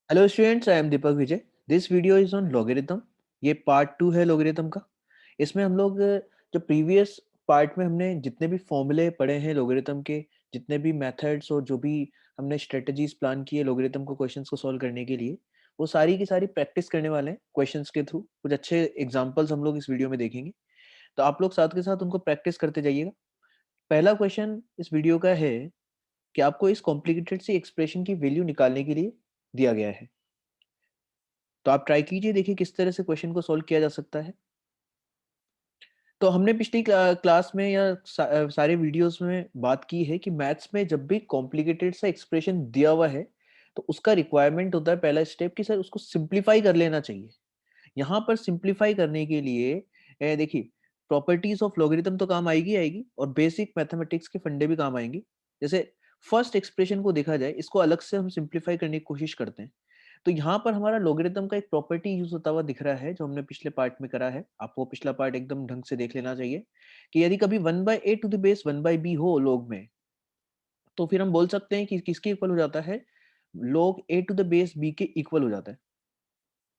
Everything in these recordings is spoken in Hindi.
Hello students, I am Deepak Vijay. This video is on logarithm. ये पार्ट 2 है लॉगरिथम का। इसमें हम लोग जो प्रीवियस पार्ट में हमने जितने भी फॉर्मूले पढ़े हैं लॉगरिथम के, जितने भी मेथड्स और जो भी हमने स्ट्रेटजीज प्लान किए लॉगरिथम को क्वेश्चंस को सॉल्व करने के लिए, वो सारी की सारी प्रैक्टिस करने वाले हैं क्वेश्चंस के थ्रू। कुछ अच्छे एग्जांपल्स हम लोग इस वीडियो में देखेंगे, तो आप लोग साथ के साथ उनको प्रैक्टिस करते जाइएगा। पहला क्वेश्चन इस वीडियो का है कि आपको इस कॉम्प्लिकेटेड सी एक्सप्रेशन की वैल्यू निकालने के लिए दिया गया है। तो आप ट्राई कीजिए, देखिए किस तरह से क्वेश्चन को सॉल्व किया जा सकता है। तो हमने पिछली क्लास में या सारे वीडियोस में बात की है कि मैथ्स में जब भी कॉम्प्लिकेटेड सा एक्सप्रेशन दिया हुआ है तो उसका रिक्वायरमेंट होता है पहला स्टेप कि सर उसको सिंप्लीफाई कर लेना चाहिए। यहाँ पर सिंप्लीफाई करने के लिए देखिए, प्रॉपर्टीज ऑफ लॉगरिथम तो काम आएगी आएगी और बेसिक मैथमेटिक्स के फंडे भी काम आएंगे। जैसे फर्स्ट एक्सप्रेशन को देखा जाए, इसको अलग से हम सिंप्लीफाई करने की कोशिश करते हैं। तो यहाँ पर हमारा लॉगरिथम का एक प्रॉपर्टी यूज होता हुआ दिख रहा है जो हमने पिछले पार्ट में करा है। आपको पिछला पार्ट एकदम ढंग से देख लेना चाहिए कि यदि कभी 1/a⁴ हो लॉग में, तो फिर हम बोल सकते हैं कि किसके इक्वल हो जाता है, log a⁴ b के इक्वल हो जाता है।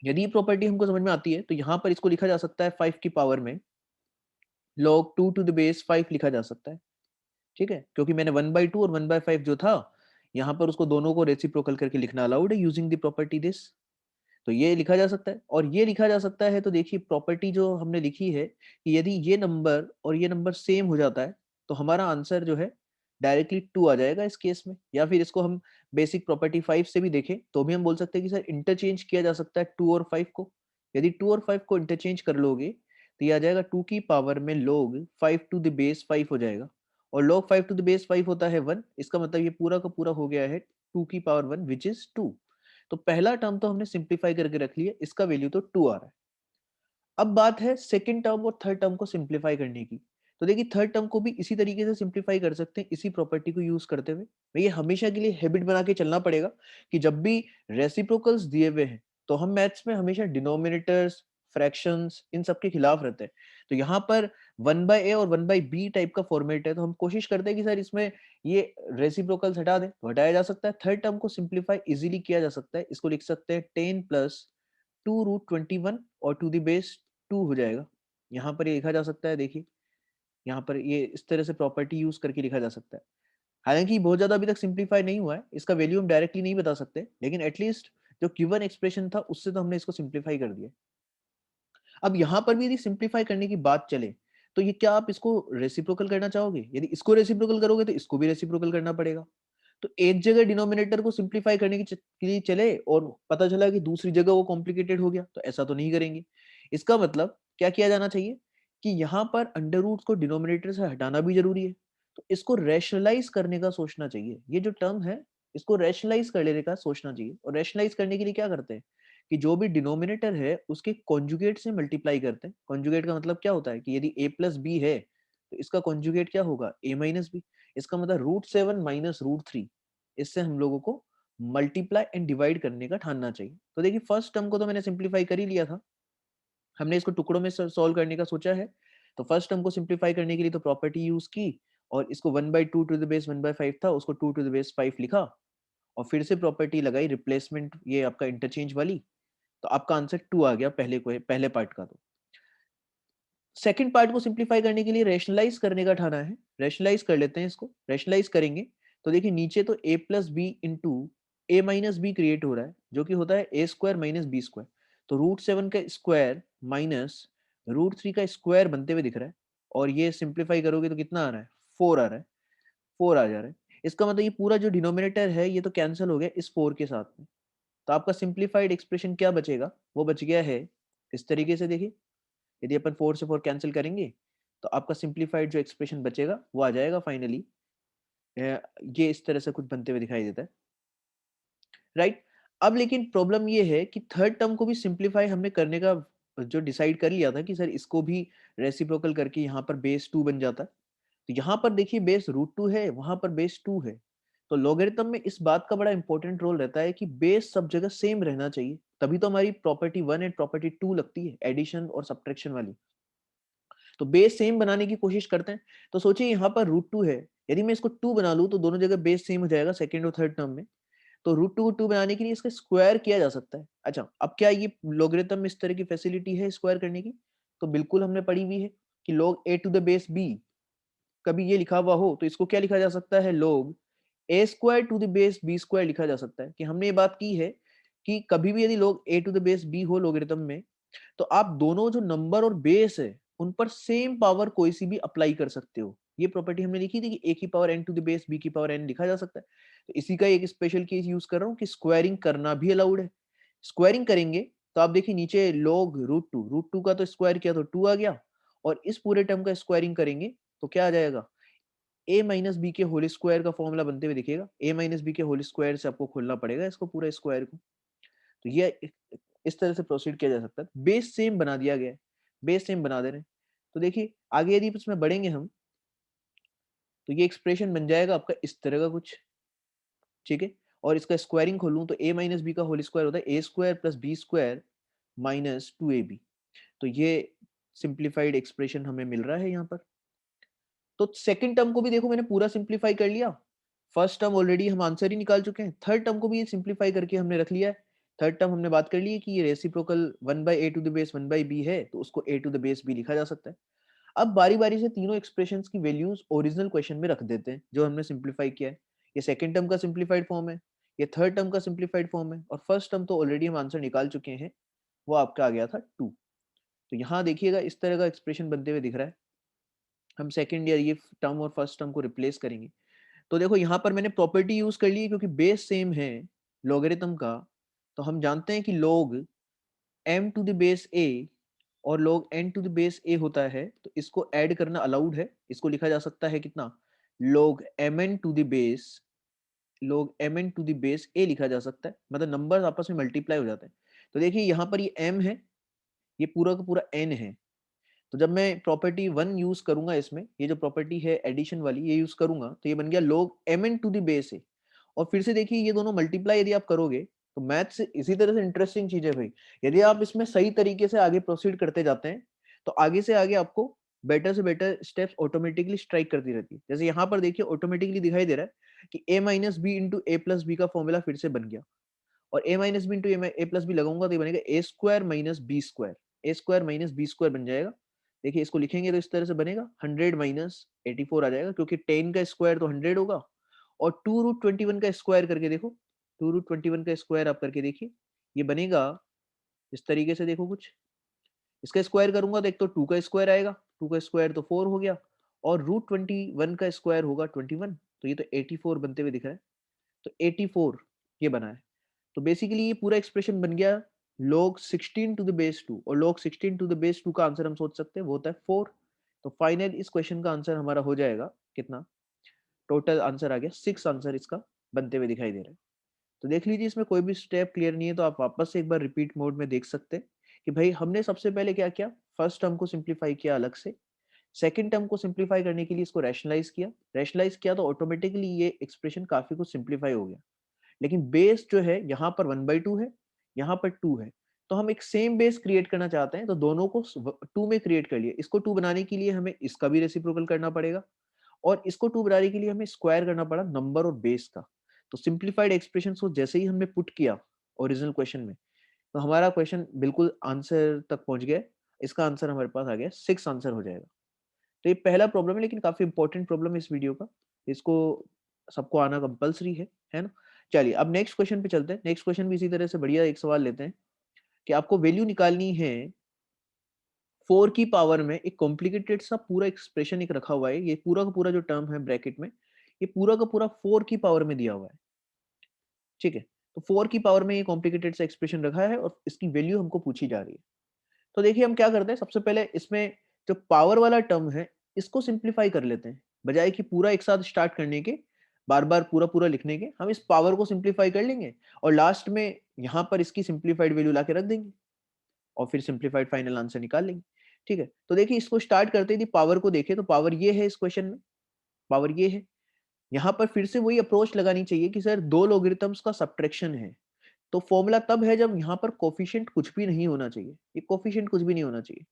यदि ये प्रॉपर्टी हमको समझ में आती है तो यहाँ पर इसको लिखा जा सकता है 5 की पावर में log 2⁵ लिखा जा सकता है। ठीक है, क्योंकि मैंने 1/2 और 1/5 जो था यहाँ पर उसको दोनों को रेसिप्रोकल करके लिखना अलाउड है यूजिंग द प्रॉपर्टी दिस। तो ये लिखा जा सकता है और ये लिखा जा सकता है। तो देखिए प्रॉपर्टी जो हमने लिखी है कि यदि ये नंबर और ये नंबर सेम हो जाता है तो हमारा आंसर जो है डायरेक्टली 2 आ जाएगा इस केस में। या फिर इसको हम बेसिक प्रॉपर्टी 5 से भी देखें तो भी हम बोल सकते हैं कि सर इंटरचेंज किया जा सकता है 2 और 5 को। यदि 2 और 5 को इंटरचेंज कर लोगे तो ये आ जाएगा 2 की पावर में log 5⁵ हो जाएगा। और log 5⁵ होता है 1। इसका मतलब ये पूरा का पूरा हो गया है 2 की पावर 1 विच इज 2। तो पहला टर्म तो हमने सिंप्लीफाई करके रख लिया, इसका वैल्यू तो 2 आ रहा है। अब बात है सेकंड टर्म और थर्ड टर्म को सिंप्लीफाई करने की। तो देखिए थर्ड टर्म को भी इसी तरीके से सिंप्लीफाई कर सकते हैं, इसी प्रॉपर्टी को यूज करते हुए। भैया हमेशा के लिए हैबिट बना के चलना पड़ेगा कि जब भी रेसिप्रोकल्स दिए हुए हैं तो हम मैथ्स में हमेशा डिनोमिनेटर्स, फ्रैक्शंस, इन सब के खिलाफ रहते हैं। तो यहाँ पर 1/a और 1/b टाइप का फॉर्मेट है, तो हम कोशिश करते हैं कि सर इसमें ये रेसिप्रोकल्स हटा दें, तो हटाया जा सकता है। थर्ड टर्म को सिंप्लीफाई इजीली किया जा सकता है। इसको लिख सकते हैं 10 प्लस 2√21 और टू द बेस 2 हो जाएगा। यहाँ पर ये लिखा जा सकता है। देखिए यहाँ पर ये इस तरह से प्रॉपर्टी यूज करके लिखा जा सकता है। हालांकि बहुत ज्यादा अभी तक सिंप्लीफाई नहीं हुआ है, इसका वैल्यू हम डायरेक्टली नहीं बता सकते, लेकिन एटलीस्ट जो गिवन एक्सप्रेशन था उससे तो हमने इसको सिंप्लीफाई कर दिया। अब यहाँ पर भी यदि सिंप्लीफाई करने की बात चले तो ये क्या आप इसको रेसिप्रोकल करना चाहोगे? यदि इसको रेसिप्रोकल करोगे तो इसको भी रेसिप्रोकल करना पड़ेगा। तो एक जगह डिनोमिनेटर को सिंप्लीफाई करने के लिए चले और पता चला कि दूसरी जगह वो कॉम्प्लिकेटेड हो गया, तो ऐसा तो नहीं करेंगे। इसका मतलब क्या किया जाना चाहिए कि यहाँ पर अंडर रूट को डिनोमिनेटर से हटाना भी जरूरी है। तो इसको रैशनलाइज करने का सोचना चाहिए। ये जो टर्म है इसको रैशनलाइज कर लेने का सोचना चाहिए। और रैशनलाइज करने के लिए क्या करते हैं कि जो भी डिनोमिनेटर है उसके कॉन्जुगेट से मल्टीप्लाई करते हैं। कॉन्जुगेट का मतलब क्या होता है कि यदि a प्लस बी है तो इसका कॉन्जुगेट क्या होगा, a माइनस बी। इसका मतलब √7 माइनस √3। इससे हम लोगों को मल्टीप्लाई एंड डिवाइड करने का ठानना चाहिए। तो देखिए फर्स्ट टर्म को तो मैंने सिंप्लीफाई कर ही लिया था, हमने इसको टुकड़ों में सॉल्व करने का सोचा है। तो फर्स्ट टर्म को सिंप्लीफाई करने के लिए तो प्रॉपर्टी यूज की और इसको 1/2 टू द बेस 1/5 था, उसको 2 टू द बेस 5 लिखा और फिर से प्रॉपर्टी लगाई रिप्लेसमेंट, ये आपका इंटरचेंज वाली। तो आपका आंसर 2 आ गया पहले पार्ट का। तो सेकंड पार्ट को सिंप्लीफाई करने के लिए रैशनलाइज करने का ठाना है। रैशनलाइज कर लेते हैं, इसको रैशनलाइज करेंगे तो देखिए नीचे तो a plus B into A minus B create हो रहा है जो कि होता है a² माइनस b²। तो √7 का स्क्वायर माइनस √3 का स्क्वायर बनते हुए दिख रहा है। और ये सिंप्लीफाई करोगे तो कितना आ रहा है, 4 आ रहा है। 4 आ जा रहा है। इसका मतलब ये पूरा जो डिनोमिनेटर है ये तो कैंसिल हो गया इस 4 के साथ में। तो आपका सिंप्लीफाइड एक्सप्रेशन क्या बचेगा, वो बच गया है इस तरीके से। देखिए यदि अपन 4 से 4 कैंसिल करेंगे तो आपका सिंप्लीफाइड जो एक्सप्रेशन बचेगा वो आ जाएगा फाइनली, ये इस तरह से कुछ बनते हुए दिखाई देता है, राइट। अब लेकिन प्रॉब्लम ये है कि थर्ड टर्म को भी सिंप्लीफाई हमने करने का जो डिसाइड कर लिया था कि सर इसको भी रेसिप्रोकल करके यहाँ पर बेस 2 बन जाता है। तो यहाँ पर देखिए बेस √2 है, वहां पर बेस 2 है। तो लॉगरिथम में इस बात का बड़ा इंपॉर्टेंट रोल रहता है कि बेस सब जगह सेम रहना चाहिए, तभी तो हमारी प्रॉपर्टी 1 एंड प्रॉपर्टी 2 लगती है, एडिशन और सब्ट्रैक्शन वाली। तो बेस सेम बनाने की कोशिश करते हैं। तो सोचिए यहाँ पर √2 है, यदि मैं इसको 2 बना लूं तो दोनों जगह बेस सेम हो जाएगा सेकंड और थर्ड टर्म में। तो रूट 2 को 2 बनाने के लिए इसका स्क्वायर किया जा सकता है। अच्छा, अब क्या ये लॉगरिथम में इस तरह की फैसिलिटी है स्क्वायर करने की? तो बिल्कुल हमने पढ़ी हुई है कि log a to the base b, कभी ये लिखा हुआ हो तो इसको क्या लिखा जा सकता है? log a square to the base b square लिखा जा सकता है। कि हमने ये बात की है कि कभी भी यदि log a to the base b हो लॉगरिथम में, तो आप दोनों जो नंबर और बेस है उन पर सेम पावर कोई सी भी अप्लाई कर सकते हो। ये प्रॉपर्टी हमने लिखी थी कि a की power n to the base b की पावर n लिखा जा सकता है। तो इसी का एक स्पेशल केस यूज कर रहा हूँ कि स्क्वायरिंग करना भी अलाउड है। स्क्वायरिंग करेंगे तो आप देखिए नीचे log रूट टू का तो स्क्वायर किया तो 2 आ गया, और इस पूरे टर्म का स्क्वायरिंग करेंगे तो क्या आ जाएगा? a माइनस बी के होल स्क्वायर का फॉर्मूला बनते हुए दिखेगा। a माइनस बी के होल स्क्वायर से आपको खोलना पड़ेगा इसको पूरा स्क्वायर को। तो ये इस तरह से प्रोसीड किया जा सकता है। बेस सेम बना दिया गया है, बेस सेम बना दे रहे हैं। तो देखिए आगे यदि इसमें बढ़ेंगे हम, तो ये एक्सप्रेशन बन जाएगा आपका इस तरह का कुछ, ठीक है। और इसका स्क्वायरिंग खोलूं तो a माइनस बी का होल स्क्वायर होता है a square plus B square minus 2ab। तो ये सिंप्लीफाइड एक्सप्रेशन हमें मिल रहा है यहाँ पर। तो सेकंड टर्म को भी देखो मैंने पूरा सिंप्लीफाई कर लिया। फर्स्ट टर्म ऑलरेडी हम आंसर ही निकाल चुके हैं, थर्ड टर्म को भी ये सिंप्लीफाई करके हमने रख लिया है। थर्ड टर्म हमने बात कर ली है कि ये reciprocal 1/a to the base 1/b है, तो उसको a to the base b लिखा जा सकता है। अब बारी बारी से तीनों एक्सप्रेशंस की वैल्यूज ओरिजिनल क्वेश्चन में रख देते हैं जो हमने सिंप्लीफाई किया है। ये सेकंड टर्म का सिंप्लीफाइड फॉर्म है, ये थर्ड टर्म का सिंप्लीफाइड फॉर्म है, और फर्स्ट टर्म तो ऑलरेडी हम आंसर निकाल चुके हैं, वो आपका आ गया था 2। तो यहाँ देखिएगा इस तरह का एक्सप्रेशन बनते हुए दिख रहा है। हम सेकंड या ये टर्म और फर्स्ट टर्म को रिप्लेस करेंगे। तो देखो यहाँ पर मैंने प्रॉपर्टी यूज कर ली है क्योंकि बेस सेम है लॉगरिथम का। तो हम जानते हैं कि log m to the base a और log n to the base a होता है, तो इसको ऐड करना अलाउड है। इसको लिखा जा सकता है कितना? log mn to the base log mn to the base a लिखा जा सकता है, मतलब नंबर आपस में मल्टीप्लाई हो जाते हैं। तो देखिए यहाँ पर ये m है, ये पूरा का पूरा n है। तो जब मैं प्रॉपर्टी 1 यूज करूंगा इसमें, ये जो प्रॉपर्टी है एडिशन वाली ये यूज करूंगा, तो ये बन गया log mn to the base a। और फिर से देखिए ये दोनों मल्टीप्लाई यदि आप करोगे तो मैथ से इसी तरह से इंटरेस्टिंग चीज है भाई। यदि आप इसमें सही तरीके से आगे प्रोसीड करते जाते हैं तो आगे से आगे आपको बेटर से बेटर स्टेप्स ऑटोमेटिकली स्ट्राइक करती रहती है। जैसे यहाँ पर देखिए ऑटोमेटिकली दिखाई दे रहा है कि a minus B into A plus B का फॉर्मूला फिर से बन गया, और a minus B into A plus B लगाऊंगा तो ये बनेगा A square minus B square, A square minus B square बन जाएगा। देखिए इसको लिखेंगे तो इस तरह से बनेगा 100 माइनस 84 आ जाएगा, क्योंकि 10 का स्क्वायर तो 100 होगा। और 2√21 का स्क्वायर करके देखो, 2√21 का स्क्वायर आप करके देखिए, ये बनेगा इस तरीके से। देखो कुछ इसका स्क्वायर करूंगा तो एक तो 2 का स्क्वायर आएगा, 2 का स्क्वायर तो 4 हो गया, और √21 का स्क्वायर होगा 21, तो ये तो 84 बनते हुए दिख रहा है। तो 84 ये बना है। तो बेसिकली ये पूरा एक्सप्रेशन बन गया log 16 टू द बेस 2, और log 16 टू द बेस 2 का आंसर हम सोच सकते हैं वो होता है 4। तो फाइनल इस क्वेश्चन का आंसर हमारा हो जाएगा कितना? टोटल आंसर आ गया 6 आंसर इसका बनते हुए दिखाई दे रहा है। तो देख लीजिए इसमें कोई भी स्टेप क्लियर नहीं है तो आप वापस से एक बार रिपीट मोड में देख सकते हैं कि भाई हमने सबसे पहले क्या किया, फर्स्ट टर्म को सिंप्लीफाई किया अलग से, सेकंड टर्म को सिंप्लीफाई करने के लिए इसको रैशनलाइज किया तो ऑटोमेटिकली ये एक्सप्रेशन काफी कुछ सिंप्लीफाई हो गया। लेकिन बेस जो है यहाँ पर 1/2 है, यहाँ पर 2 है, तो हम एक सेम बेस क्रिएट करना चाहते हैं तो दोनों को 2 में क्रिएट कर लिए। इसको 2 बनाने के लिए हमें इसका भी रेसिप्रोकल करना पड़ेगा, और इसको 2 बनाने के लिए हमें स्क्वायर करना पड़ा नंबर और बेस का। तो सिंप्लीफाइड एक्सप्रेशन को जैसे ही हमने पुट किया ओरिजिनल क्वेश्चन में, तो हमारा क्वेश्चन बिल्कुल आंसर तक पहुंच गया। इसका आंसर हमारे पास आ गया 6 आंसर हो जाएगा। तो ये पहला प्रॉब्लम है, लेकिन काफी इंपॉर्टेंट प्रॉब्लम है इस वीडियो का। इसको सबको आना कंपलसरी है ना? चलिए अब नेक्स्ट क्वेश्चन पे चलते हैं। नेक्स्ट क्वेश्चन भी इसी तरह से बढ़िया एक सवाल लेते हैं कि आपको वैल्यू निकालनी है 4 की पावर में। एक कॉम्प्लिकेटेड सा पूरा एक्सप्रेशन एक रखा हुआ है, ये पूरा का पूरा जो टर्म है ब्रैकेट में, ये पूरा का पूरा 4 की पावर में दिया हुआ है, ठीक है। तो 4 की पावर में ये कॉम्प्लिकेटेड सा एक्सप्रेशन रखा है और इसकी वैल्यू हमको पूछी जा रही है। तो देखिए हम क्या करते हैं, सबसे पहले इसमें जो पावर वाला टर्म है इसको सिंप्लीफाई कर लेते हैं, बजाय कि पूरा एक साथ स्टार्ट करने के, बार बार पूरा पूरा लिखने के, हम इस पावर को सिंप्लीफाई कर लेंगे और लास्ट में यहाँ पर इसकी सिंप्लीफाइड वैल्यू लाके रख देंगे और फिर सिंप्लीफाइड फाइनल आंसर निकाल लेंगे, ठीक है। तो देखिए इसको स्टार्ट करते ही पावर को देखें तो पावर ये है इस क्वेश्चन में, पावर ये है। यहाँ पर फिर से वही अप्रोच लगानी चाहिए कि सर दो लोगरिथम्स का सब्ट्रैक्शन है, तो फॉर्मूला तब है जब यहाँ पर कोफिशिएंट कुछ भी नहीं होना चाहिए, ये कोफिशिएंट कुछ भी नहीं होना चाहिए।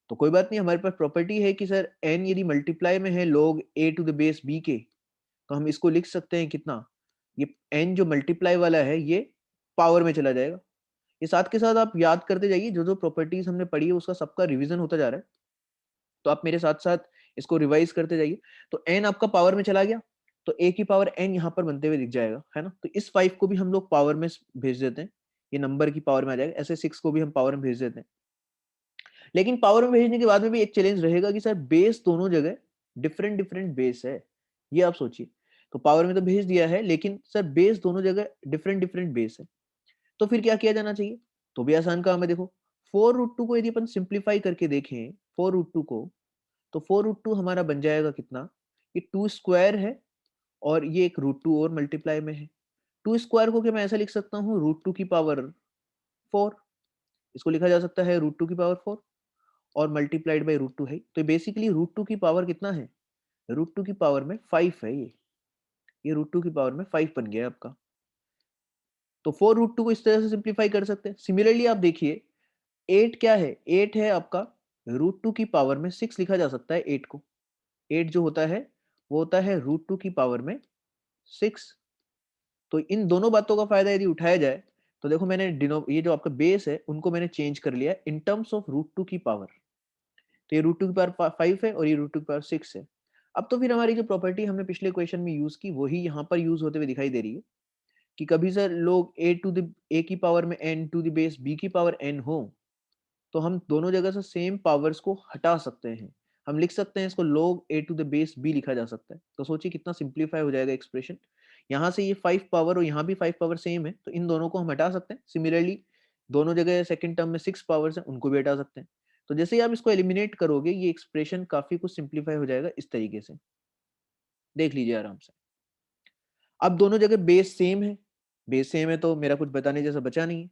तो कोई बात नहीं, हमारे पास प्रॉपर्टी है कि सर n यदि मल्टीप्लाई में है log a to the base b के, तो हम इसको लिख सकते हैं कितना, ये n जो मल्टीप्लाई वाला है ये पावर में चला जाएगा। ये साथ के साथ आप याद करते जाइए, जो जो प्रॉपर्टीज हमने पढ़ी है उसका सबका रिवीजन होता जा रहा है, तो आप मेरे साथ साथ इसको रिवाइज करते जाइए। तो n आपका पावर में चला गया, तो a की पावर n यहाँ पर बनते हुए दिख जाएगा, है ना। तो इस 5 को भी हम लोग पावर में भेज देते हैं, ये नंबर की पावर में आ जाएगा। ऐसे 6 को भी हम पावर में भेज देते हैं। लेकिन पावर में भेजने के बाद में भी एक चैलेंज रहेगा कि सर बेस दोनों जगह डिफरेंट डिफरेंट बेस है, ये आप सोचिए। तो पावर में तो भेज दिया है, लेकिन सर बेस दोनों जगह डिफरेंट डिफरेंट बेस है, तो फिर क्या किया जाना चाहिए? तो भी आसान काम है, देखो 4√2 को यदि अपन सिंप्लीफाई करके देखें 4√2 को, तो 4√2 हमारा बन जाएगा कितना, ये 2 स्क्वायर है और ये एक √2 और मल्टीप्लाई में है। 2 स्क्वायर को क्या मैं ऐसा लिख सकता हूँ, √2 की पावर 4, इसको लिखा जा सकता है √2 की पावर 4, और मल्टीप्लाइड बाई √2 है। तो बेसिकली √2 की पावर कितना है, √2 की पावर में 5 है। ये √2 की पावर में 5 बन गया आपका। तो 4√2 को इस तरह से सिंप्लीफाई कर सकते हैं। सिमिलरली आप देखिए 8 क्या है, 8 है आपका √2 की पावर में 6 लिखा जा सकता है 8 को। 8 जो होता है वो होता है √2 की पावर में 6। तो इन दोनों बातों का फायदा यदि उठाया जाए, तो देखो मैंने ये जो आपका बेस है उनको मैंने चेंज कर लिया इन टर्म्स ऑफ √2 की पावर। तो ये √2 की पावर 5 है और ये √2 की पावर 6 है। अब तो फिर हमारी जो प्रॉपर्टी हमने पिछले क्वेश्चन में यूज की वही यहाँ पर यूज होते हुए दिखाई दे रही है, कि कभी सर लोग a की पावर में n to the base b की पावर n हो, तो हम दोनों जगह से सेम पावर्स को हटा सकते हैं। हम लिख सकते हैं इसको log a to the base b लिखा जा सकता है। तो सोचिए कितना सिंप्लीफाई हो जाएगा एक्सप्रेशन। यहाँ से ये 5 पावर और यहाँ भी 5 पावर सेम है, तो इन दोनों को हम हटा सकते हैं। सिमिलरली दोनों जगह सेकंड टर्म में 6 पावर्स हैं, उनको भी हटा सकते हैं। तो जैसे ही आप इसको एलिमिनेट करोगे, ये एक्सप्रेशन काफी कुछ सिंप्लीफाई हो जाएगा इस तरीके से। देख लीजिए आराम से। अब दोनों जगह बेस सेम है, बेस सेम है तो मेरा कुछ बताने जैसा बचा नहीं है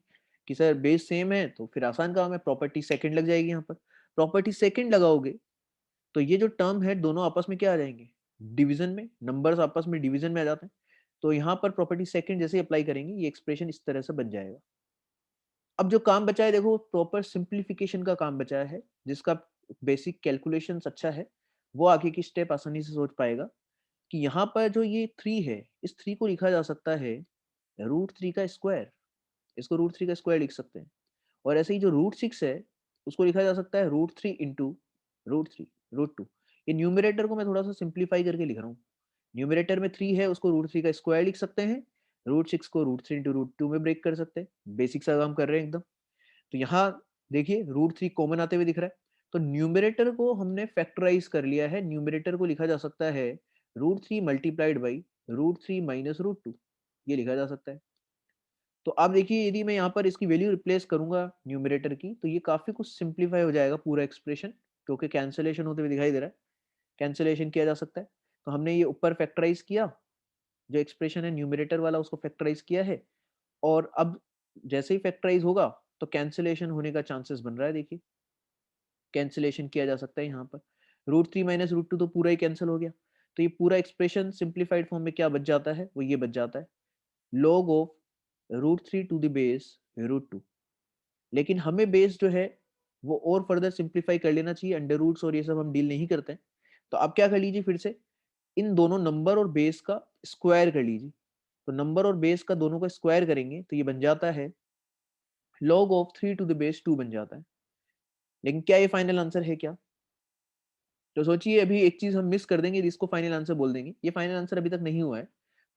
कि सर बेस सेम है, तो फिर आसान काम है, प्रॉपर्टी सेकंड लग जाएगी। यहाँ पर प्रॉपर्टी सेकंड लगाओगे तो ये जो टर्म है दोनों आपस में क्या आ जाएंगे, डिवीजन में। नंबर्स आपस में डिवीजन में आ जाते हैं, तो यहाँ पर प्रॉपर्टी सेकंड जैसे अप्लाई करेंगे ये एक्सप्रेशन इस तरह से बन जाएगा। अब जो काम बचा है देखो, प्रॉपर सिंप्लीफिकेशन का काम बचा है, जिसका बेसिक कैलकुलेशंस अच्छा है वो आगे की स्टेप आसानी से सोच पाएगा कि यहाँ पर जो ये 3 है, इस 3 को लिखा जा सकता है √3 का स्क्वायर। इसको √3 का स्क्वायर लिख सकते हैं। और ऐसे ही जो √6 है उसको लिखा जा सकता है √3 इंटू √3 √2। ये न्यूमरेटर को मैं थोड़ा सा सिंप्लीफाई करके लिख रहा हूँ। न्यूमरेटर में 3 है, उसको √3 का स्क्वायर लिख सकते हैं, √6 को √3 इंटू √2 में ब्रेक कर सकते हैं। बेसिक सा काम कर रहे हैं एकदम। तो यहाँ देखिए √3 कॉमन आते हुए दिख रहा है, तो न्यूमरेटर को हमने फैक्टराइज कर लिया है। न्यूमरेटर को लिखा जा सकता है √3 मल्टीप्लाइड बाई √3 माइनस √2, ये लिखा जा सकता है। तो आप देखिए यदि मैं यहाँ पर इसकी वैल्यू रिप्लेस करूंगा न्यूमरेटर की, तो ये काफी कुछ सिंप्लीफाई हो जाएगा पूरा एक्सप्रेशन, क्योंकि कैंसिलेशन होते हुए दिखाई दे रहा है। कैंसिलेशन किया जा सकता है, तो हमने ये ऊपर फैक्टराइज किया, जो एक्सप्रेशन है न्यूमरेटर वाला उसको फैक्टराइज किया है, और अब जैसे ही फैक्टराइज होगा तो कैंसिलेशन होने का चांसेस बन रहा है। देखिए कैंसिलेशन किया जा सकता है यहाँ पर, √3 माइनस √2 तो पूरा ही कैंसिल हो गया। तो ये पूरा एक्सप्रेशन सिंप्लीफाइड फॉर्म में क्या बच जाता है, वो ये बच जाता है log of √3 to the base √2। लेकिन हमें बेस जो है वो और फर्दर सिंप्लीफाई कर लेना चाहिए, अंडर रूट्स और ये सब हम डील नहीं करते हैं। तो आप क्या कर लीजिए, फिर से इन दोनों नंबर और बेस का स्क्वायर कर लीजिए। तो नंबर और बेस का दोनों का स्क्वायर करेंगे तो ये बन जाता है log of 3 to the base 2 बन जाता है। लेकिन क्या ये फाइनल आंसर है क्या? तो सोचिए अभी एक चीज हम मिस कर देंगे, जिसको फाइनल आंसर बोल देंगे। ये फाइनल आंसर अभी तक नहीं हुआ है।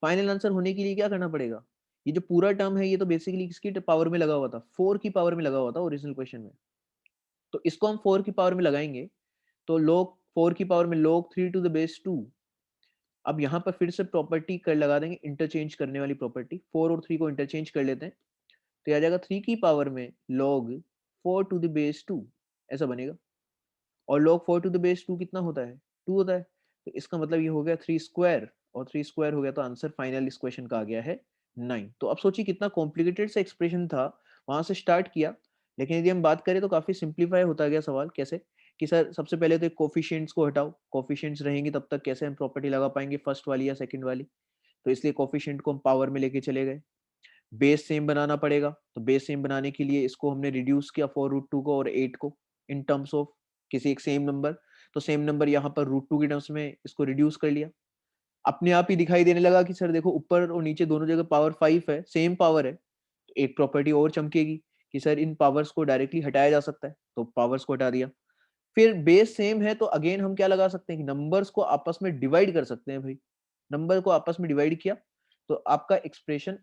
फाइनल आंसर होने के लिए क्या करना पड़ेगा, ये जो पूरा टर्म है ये तो बेसिकली किसकी पावर में लगा हुआ था, 4 की पावर में लगा हुआ था ओरिजिनल क्वेश्चन में। तो इसको हम 4 की पावर में लगाएंगे, तो log 4 की पावर में log 3 टू द बेस 2। अब यहाँ पर फिर से प्रॉपर्टी कर लगा देंगे, इंटरचेंज करने वाली प्रॉपर्टी, 4 और 3 को इंटरचेंज कर लेते हैं। तो ये आ जाएगा 3 की पावर में log 4 टू द बेस 2, ऐसा बनेगा। और log 4 टू द बेस 2 कितना होता है, 2 होता है। तो इसका मतलब ये हो गया 3 स्क्वायर, और 3 स्क्वायर हो गया, तो आंसर फाइनल इस क्वेश्चन का आ गया है 9। तो अब सोचिए कितना कॉम्प्लिकेटेड सा एक्सप्रेशन था, वहां से स्टार्ट किया, लेकिन यदि हम बात करें तो काफी सिंप्लीफाई होता गया सवाल। कैसे कि सर सबसे पहले तो कोफिशिएंट्स को हटाओ, कोफिशिएंट्स रहेंगे तब तक कैसे हम प्रॉपर्टी लगा पाएंगे फर्स्ट वाली या सेकंड वाली। तो इसलिए कोफिशिएंट को हम पावर में लेके चले गए। बेस सेम बनाना पड़ेगा, तो बेस सेम बनाने के लिए इसको हमने रिड्यूस किया 4√2 को और 8 को इन टर्म्स ऑफ किसी एक सेम नंबर। तो सेम नंबर यहाँ पर √2 के टर्म्स में इसको रिड्यूस कर लिया। अपने आप ही दिखाई देने लगा कि सर देखो ऊपर और नीचे दोनों जगह पावर 5 है, सेम पावर है, तो एक प्रॉपर्टी और चमकेगी कि सर इन पावर्स को डायरेक्टली हटाया जा सकता है, तो पावर्स को हटा दिया। फिर बेस सेम है तो अगेन हम क्या लगा सकते हैं कि नंबर्स को आपस में डिवाइड कर सकते हैं भाई। नंबर को आपस में डिवाइड किया तो आपका एक्सप्रेशन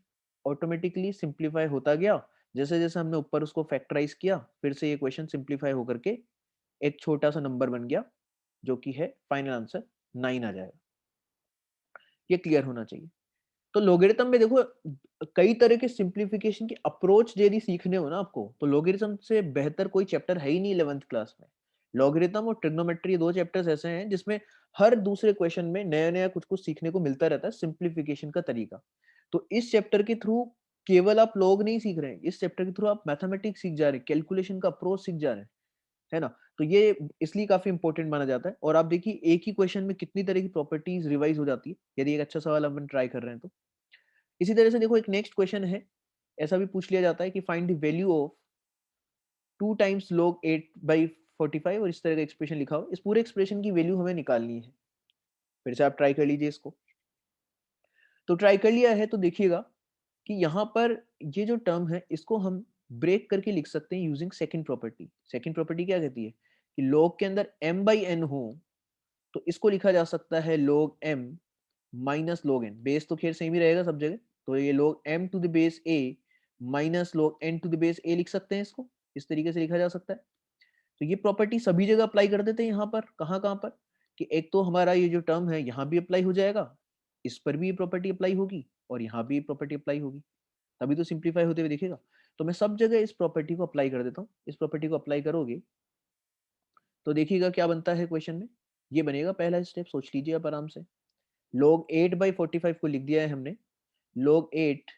ऑटोमेटिकली सिंप्लीफाई होता गया। जैसे जैसे हमने ऊपर उसको फैक्टराइज किया, फिर से ये क्वेश्चन सिंप्लीफाई होकर के एक छोटा सा नंबर बन गया, जो कि है फाइनल आंसर 9 आ जाएगा। ये क्लियर होना चाहिए। तो लोगरिथम में देखो कई तरह के सिंप्लीफिकेशन की अप्रोच यदि सीखने हो ना आपको, तो लोगरिथम से बेहतर कोई चैप्टर है ही नहीं 11th क्लास में। लोगरिथम और ट्रिग्नोमेट्री दो चैप्टर्स ऐसे हैं जिसमें हर दूसरे क्वेश्चन में नया नया कुछ कुछ सीखने को मिलता रहता है, सिंप्लीफिकेशन का तरीका। तो इस चैप्टर के थ्रू केवल आप लोग नहीं सीख रहे हैं, इस चैप्टर के थ्रू आप मैथमेटिक्स सीख जा रहे हैं, कैलकुलेशन का अप्रोच सीख जा रहे हैं, है ना। तो ये इसलिए काफी इंपॉर्टेंट माना जाता है। और आप देखिए एक ही क्वेश्चन में कितनी तरह की प्रॉपर्टीज रिवाइज हो जाती है यदि एक अच्छा सवाल अपन ट्राई कर रहे हैं तो। इसी तरह से देखो एक नेक्स्ट क्वेश्चन है, ऐसा भी पूछ लिया जाता है कि find the value of 2 times log 8/45, और इस तरह का एक्सप्रेशन लिखा हो। इस पूरे एक्सप्रेशन की वैल्यू हमें निकालनी है। फिर से आप ट्राई कर लीजिए इसको। तो ट्राई कर लिया है तो देखिएगा कि यहाँ पर ये जो टर्म है इसको हम ब्रेक करके लिख सकते हैं using second property. Second property क्या कहती है कि log के अंदर m/n हो तो इसको लिखा जा सकता है log m minus log n। Base तो खैर सेम ही रहेगा सब जगह, तो ये log m to the base a minus log n to the base a लिख सकते हैं इसको। इस तरीके से लिखा जा सकता है। तो ये प्रॉपर्टी सभी जगह अप्लाई कर देते हैं। यहाँ पर कहाँ कहाँ पर कि एक तो हमारा ये जो टर्म है यहाँ भी अप्लाई हो जाएगा, इस पर भी ये प्रॉपर्टी अप्लाई होगी, और यहाँ भी प्रॉपर्टी अप्लाई होगी, तभी तो सिंप्लीफाई होते हुए दिखेगा। तो मैं सब जगह इस प्रॉपर्टी को अप्लाई कर देता हूँ। इस प्रॉपर्टी को अप्लाई करोगे तो देखिएगा क्या बनता है क्वेश्चन में। ये बनेगा पहला स्टेप, सोच लीजिए आप आराम से। log 8/45 को लिख दिया है हमने, log 8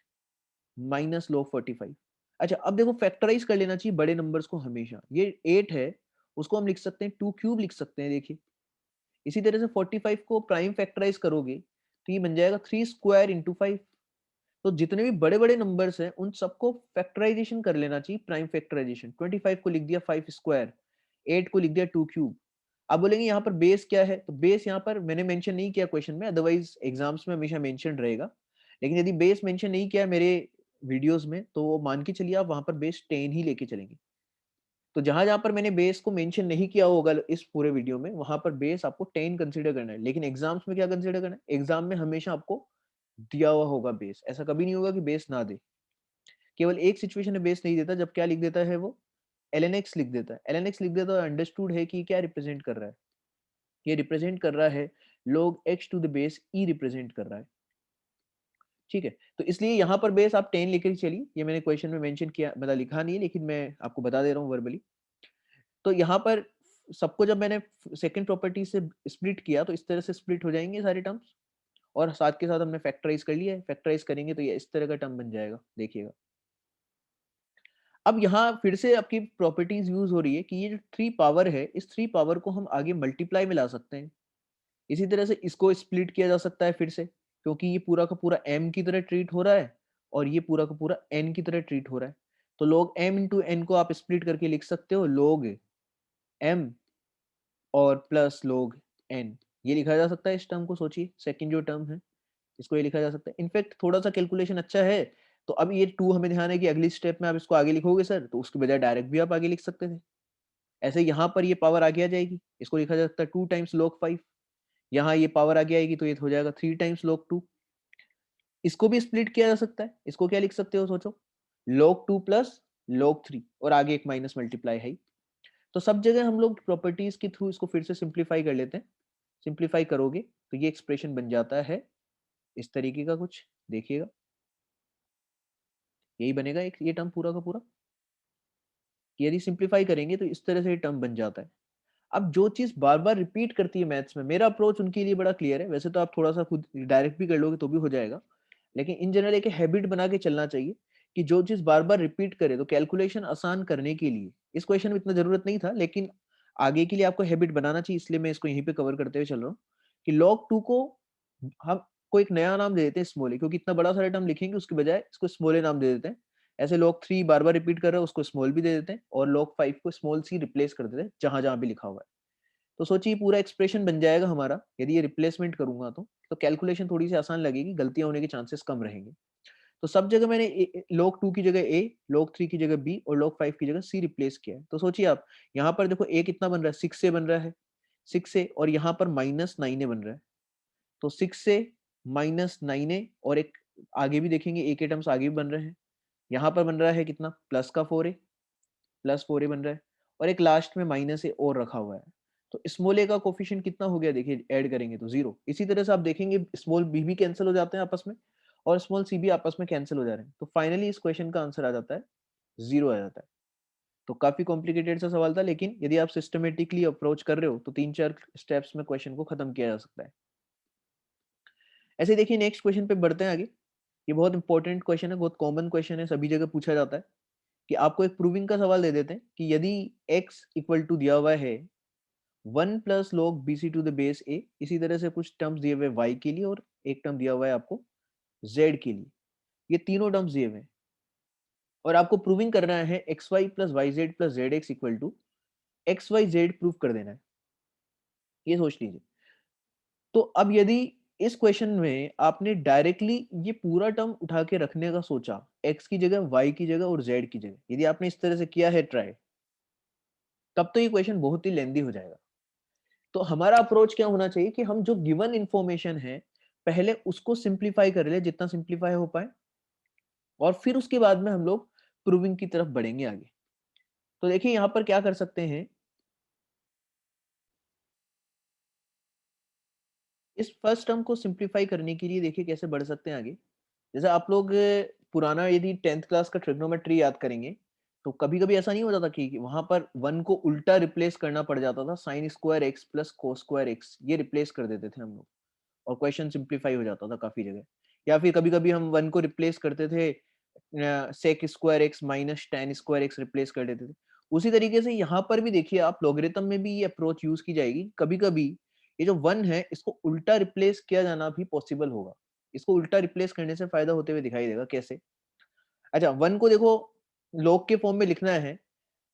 माइनस log 45। अच्छा अब देखो फैक्टराइज कर लेना चाहिए बड़े नंबर्स को हमेशा। ये 8 है, उसको हम लिख सकते हैं 2 क्यूब लिख सकते हैं, देखिए। इसी तरह से 45 को प्राइम फैक्टराइज करोगे तो ये बन जाएगा 3 स्क्वायर इंटू 5। तो जितने भी बड़े बड़े नंबर्स हैं उन सबको फैक्टराइजेशन कर लेना चाहिए, प्राइम फैक्टराइजेशन। 25 को लिख दिया 5 स्क्वायर, 8 को लिख दिया 2 क्यूब। आप बोलेंगे यहाँ पर बेस क्या है, तो बेस यहाँ पर मैंने मेंशन नहीं किया क्वेश्चन में, अदरवाइज एग्जाम्स में हमेशा मेंशन रहेगा। लेकिन यदि बेस मेंशन नहीं किया मेरे वीडियोस में तो वो मान के चलिए आप वहां पर बेस 10 ही लेके चलेंगे। तो जहां जहां पर मैंने बेस को मेंशन नहीं किया होगा इस पूरे वीडियो में, वहां पर बेस आपको 10 कंसीडर करना है। लेकिन एग्जाम्स में क्या कंसीडर करना है, एग्जाम में हमेशा आपको दिया हुआ होगा बेस। ऐसा कभी नहीं होगा कि बेस ना दे। केवल एक सिचुएशन में बेस नहीं देता, जब क्या लिख देता है वो, एलएनएक्स लिख देता है। एलएनएक्स लिख देता है, अंडरस्टूड है कि क्या रिप्रेजेंट कर रहा है। ये रिप्रेजेंट कर रहा है log x to the base e represent कर रहा है, ठीक है। तो इसलिए यहाँ पर बेस आप 10 लेकर चलिए। ये मैंने क्वेश्चन में मेंशन किया, मतलब लिखा नहीं है, लेकिन मैं आपको बता दे रहा हूँ वर्बली। तो यहाँ पर सबको जब मैंने सेकंड प्रॉपर्टी से स्प्लिट किया तो इस तरह से स्प्लिट हो जाएंगे सारे टर्म्स, और साथ के साथ हमने फैक्टराइज कर लिया है। फैक्टराइज करेंगे तो ये इस तरह का टर्म बन जाएगा, देखिएगा। अब यहाँ फिर से आपकी प्रॉपर्टीज यूज हो रही है कि ये जो 3 पावर है, इस 3 पावर को हम आगे मल्टीप्लाई में ला सकते हैं। इसी तरह से इसको स्प्लिट किया जा सकता है फिर से, क्योंकि ये पूरा का पूरा m की तरह ट्रीट हो रहा है और ये पूरा का पूरा n की तरह ट्रीट हो रहा है। तो log m इंटू n को आप स्प्लिट करके लिख सकते हो log m और प्लस log n। ये लिखा जा सकता है इस टर्म को, सोचिए सेकंड जो टर्म है इसको ये लिखा जा सकता है। इनफैक्ट थोड़ा सा कैलकुलेशन अच्छा है तो अब ये 2 हमें ध्यान है कि अगली स्टेप में आप इसको आगे लिखोगे सर, तो उसके बजाय डायरेक्ट भी आप आगे लिख सकते थे। ऐसे यहाँ पर ये पावर आगे आ जाएगी, इसको लिखा जा सकता है 2 टाइम्स log 5। यहाँ ये पावर आगे आएगी तो ये हो जाएगा 3 टाइम्स log 2। इसको भी स्प्लिट किया जा सकता है, इसको क्या लिख सकते हो सोचो, log 2 प्लस log 3, और आगे एक माइनस मल्टीप्लाई है ही। तो सब जगह हम लोग प्रॉपर्टीज के थ्रू इसको फिर से सिंप्लीफाई कर लेते हैं। सिंप्लीफाई करोगे तो ये एक्सप्रेशन बन जाता है इस तरीके का कुछ, देखिएगा। यही बनेगा एक ये टर्म पूरा का पूरा। यदि सिंप्लीफाई करेंगे तो इस तरह से ये टर्म बन जाता है। अब जो चीज बार बार रिपीट करती है मैथ्स में, मेरा अप्रोच उनके लिए बड़ा क्लियर है। वैसे तो आप थोड़ा सा खुद डायरेक्ट भी कर लोगे तो भी हो जाएगा, लेकिन इन जनरल एक हैबिट बना के चलना चाहिए कि जो चीज बार बार रिपीट करे, तो कैलकुलेशन आसान करने के लिए, इस क्वेश्चन में इतना जरूरत नहीं था लेकिन आगे के लिए आपको हैबिट बनाना चाहिए, इसलिए मैं इसको यहीं पे कवर करते हुए चल रहा हूँ कि log 2 को हम को एक नया नाम दे देते हैं स्मॉल ए, क्योंकि इतना बड़ा सारा टर्म लिखेंगे उसके बजाय इसको स्मॉल ए नाम दे देते हैं। ऐसे log 3 बार बार रिपीट कर रहे हैं उसको स्मॉल भी दे देते हैं, और log 5 को स्मॉल सी रिप्लेस कर देते हैं जहां जहां भी लिखा हुआ है। तो सोचिए पूरा एक्सप्रेशन बन जाएगा हमारा, यदि ये रिप्लेसमेंट करूंगा तो कैलकुलेशन थोड़ी सी आसान लगेगी, गलतियां होने के चांसेस कम रहेंगे। तो सब जगह मैंने log 2 की जगह a, log 3 की जगह b और log 5 की जगह c रिप्लेस किया है। तो सोचिए आप, यहाँ पर देखो a कितना बन रहा है, 6 से बन रहा है, 6 से, और यहाँ पर -9a बन रहा है। तो 6 से -9a, और एक आगे भी देखेंगे a के टर्म्स आगे भी बन रहे हैं। यहाँ पर बन रहा है कितना, प्लस का 4a, प्लस 4a बन रहा है, और एक लास्ट में माइनस ए और रखा हुआ है। तो स्मॉल ए का कोफिशिएंट कितना हो गया, देखिए ऐड करेंगे तो 0। इसी तरह से आप देखेंगे स्मॉल बी भी कैंसिल हो जाते हैं आपस में, और स्मॉल सी भी आपस में कैंसिल हो जा रहे हैं। तो फाइनली इस क्वेश्चन का आंसर आ जाता है 0 आ जाता है। तो काफी कॉम्प्लिकेटेड सा सवाल था, लेकिन यदि आप सिस्टमेटिकली अप्रोच कर रहे हो तो 3-4 स्टेप्स में क्वेश्चन को खत्म किया जा सकता है। ऐसे देखिए नेक्स्ट क्वेश्चन पे बढ़ते हैं आगे। ये बहुत इंपॉर्टेंट क्वेश्चन है, बहुत कॉमन क्वेश्चन है, सभी जगह पूछा जाता है। कि आपको एक प्रूविंग का सवाल दे देते हैं कि यदि x इक्वल टू दिया हुआ है 1 plus log bc to the base a, इसी तरह से कुछ टर्म्स दिए हुए y के लिए और एक टर्म दिया हुआ है आपको z के लिए, ये तीनों टर्म्स दिए हुए हैं और आपको प्रूविंग करना है xy plus yz plus zx equal to xyz prove कर देना है। ये सोच लीजिए। तो अब यदि इस क्वेश्चन में आपने डायरेक्टली ये पूरा टर्म उठा के रखने का सोचा, x की जगह y की जगह और z की जगह, यदि आपने इस तरह से किया है ट्राई, तब तो ये क्वेश्चन बहुत ही लेंदी हो जाएगा। तो हमारा अप्रोच क्या होना चाहिए कि हम जो गिवन इंफॉर्मेशन है पहले उसको सिंप्लीफाई कर ले जितना सिंप्लीफाई हो पाए, और फिर उसके बाद में हम लोग प्रूविंग की तरफ बढ़ेंगे आगे। तो देखिए यहां पर क्या कर सकते हैं, इस फर्स्ट टर्म को सिंप्लीफाई करने के लिए देखिए कैसे बढ़ सकते हैं आगे। जैसे आप लोग पुराना यदि 10th क्लास का ट्रिग्नोमेट्री याद करेंगे, तो कभी कभी ऐसा नहीं होता था कि वहां पर वन को उल्टा रिप्लेस करना पड़ जाता था, साइन स्क्वायर एक्स प्लस को स्क्वायर एक्स, ये रिप्लेस कर देते थे हम लोग और क्वेश्चन सिंप्लीफाई हो जाता था काफी जगह। या फिर कभी कभी हम वन को रिप्लेस करते थे sec square X minus tan square X replace कर देते थे। उसी तरीके से यहाँ पर भी देखिए आप लॉगरिथम में भी ये अप्रोच यूज की जाएगी। कभी कभी ये जो वन है इसको उल्टा रिप्लेस किया जाना भी पॉसिबल होगा। इसको उल्टा रिप्लेस करने से फायदा होते हुए दिखाई देगा, कैसे? अच्छा, वन को देखो लॉग के फॉर्म में लिखना है,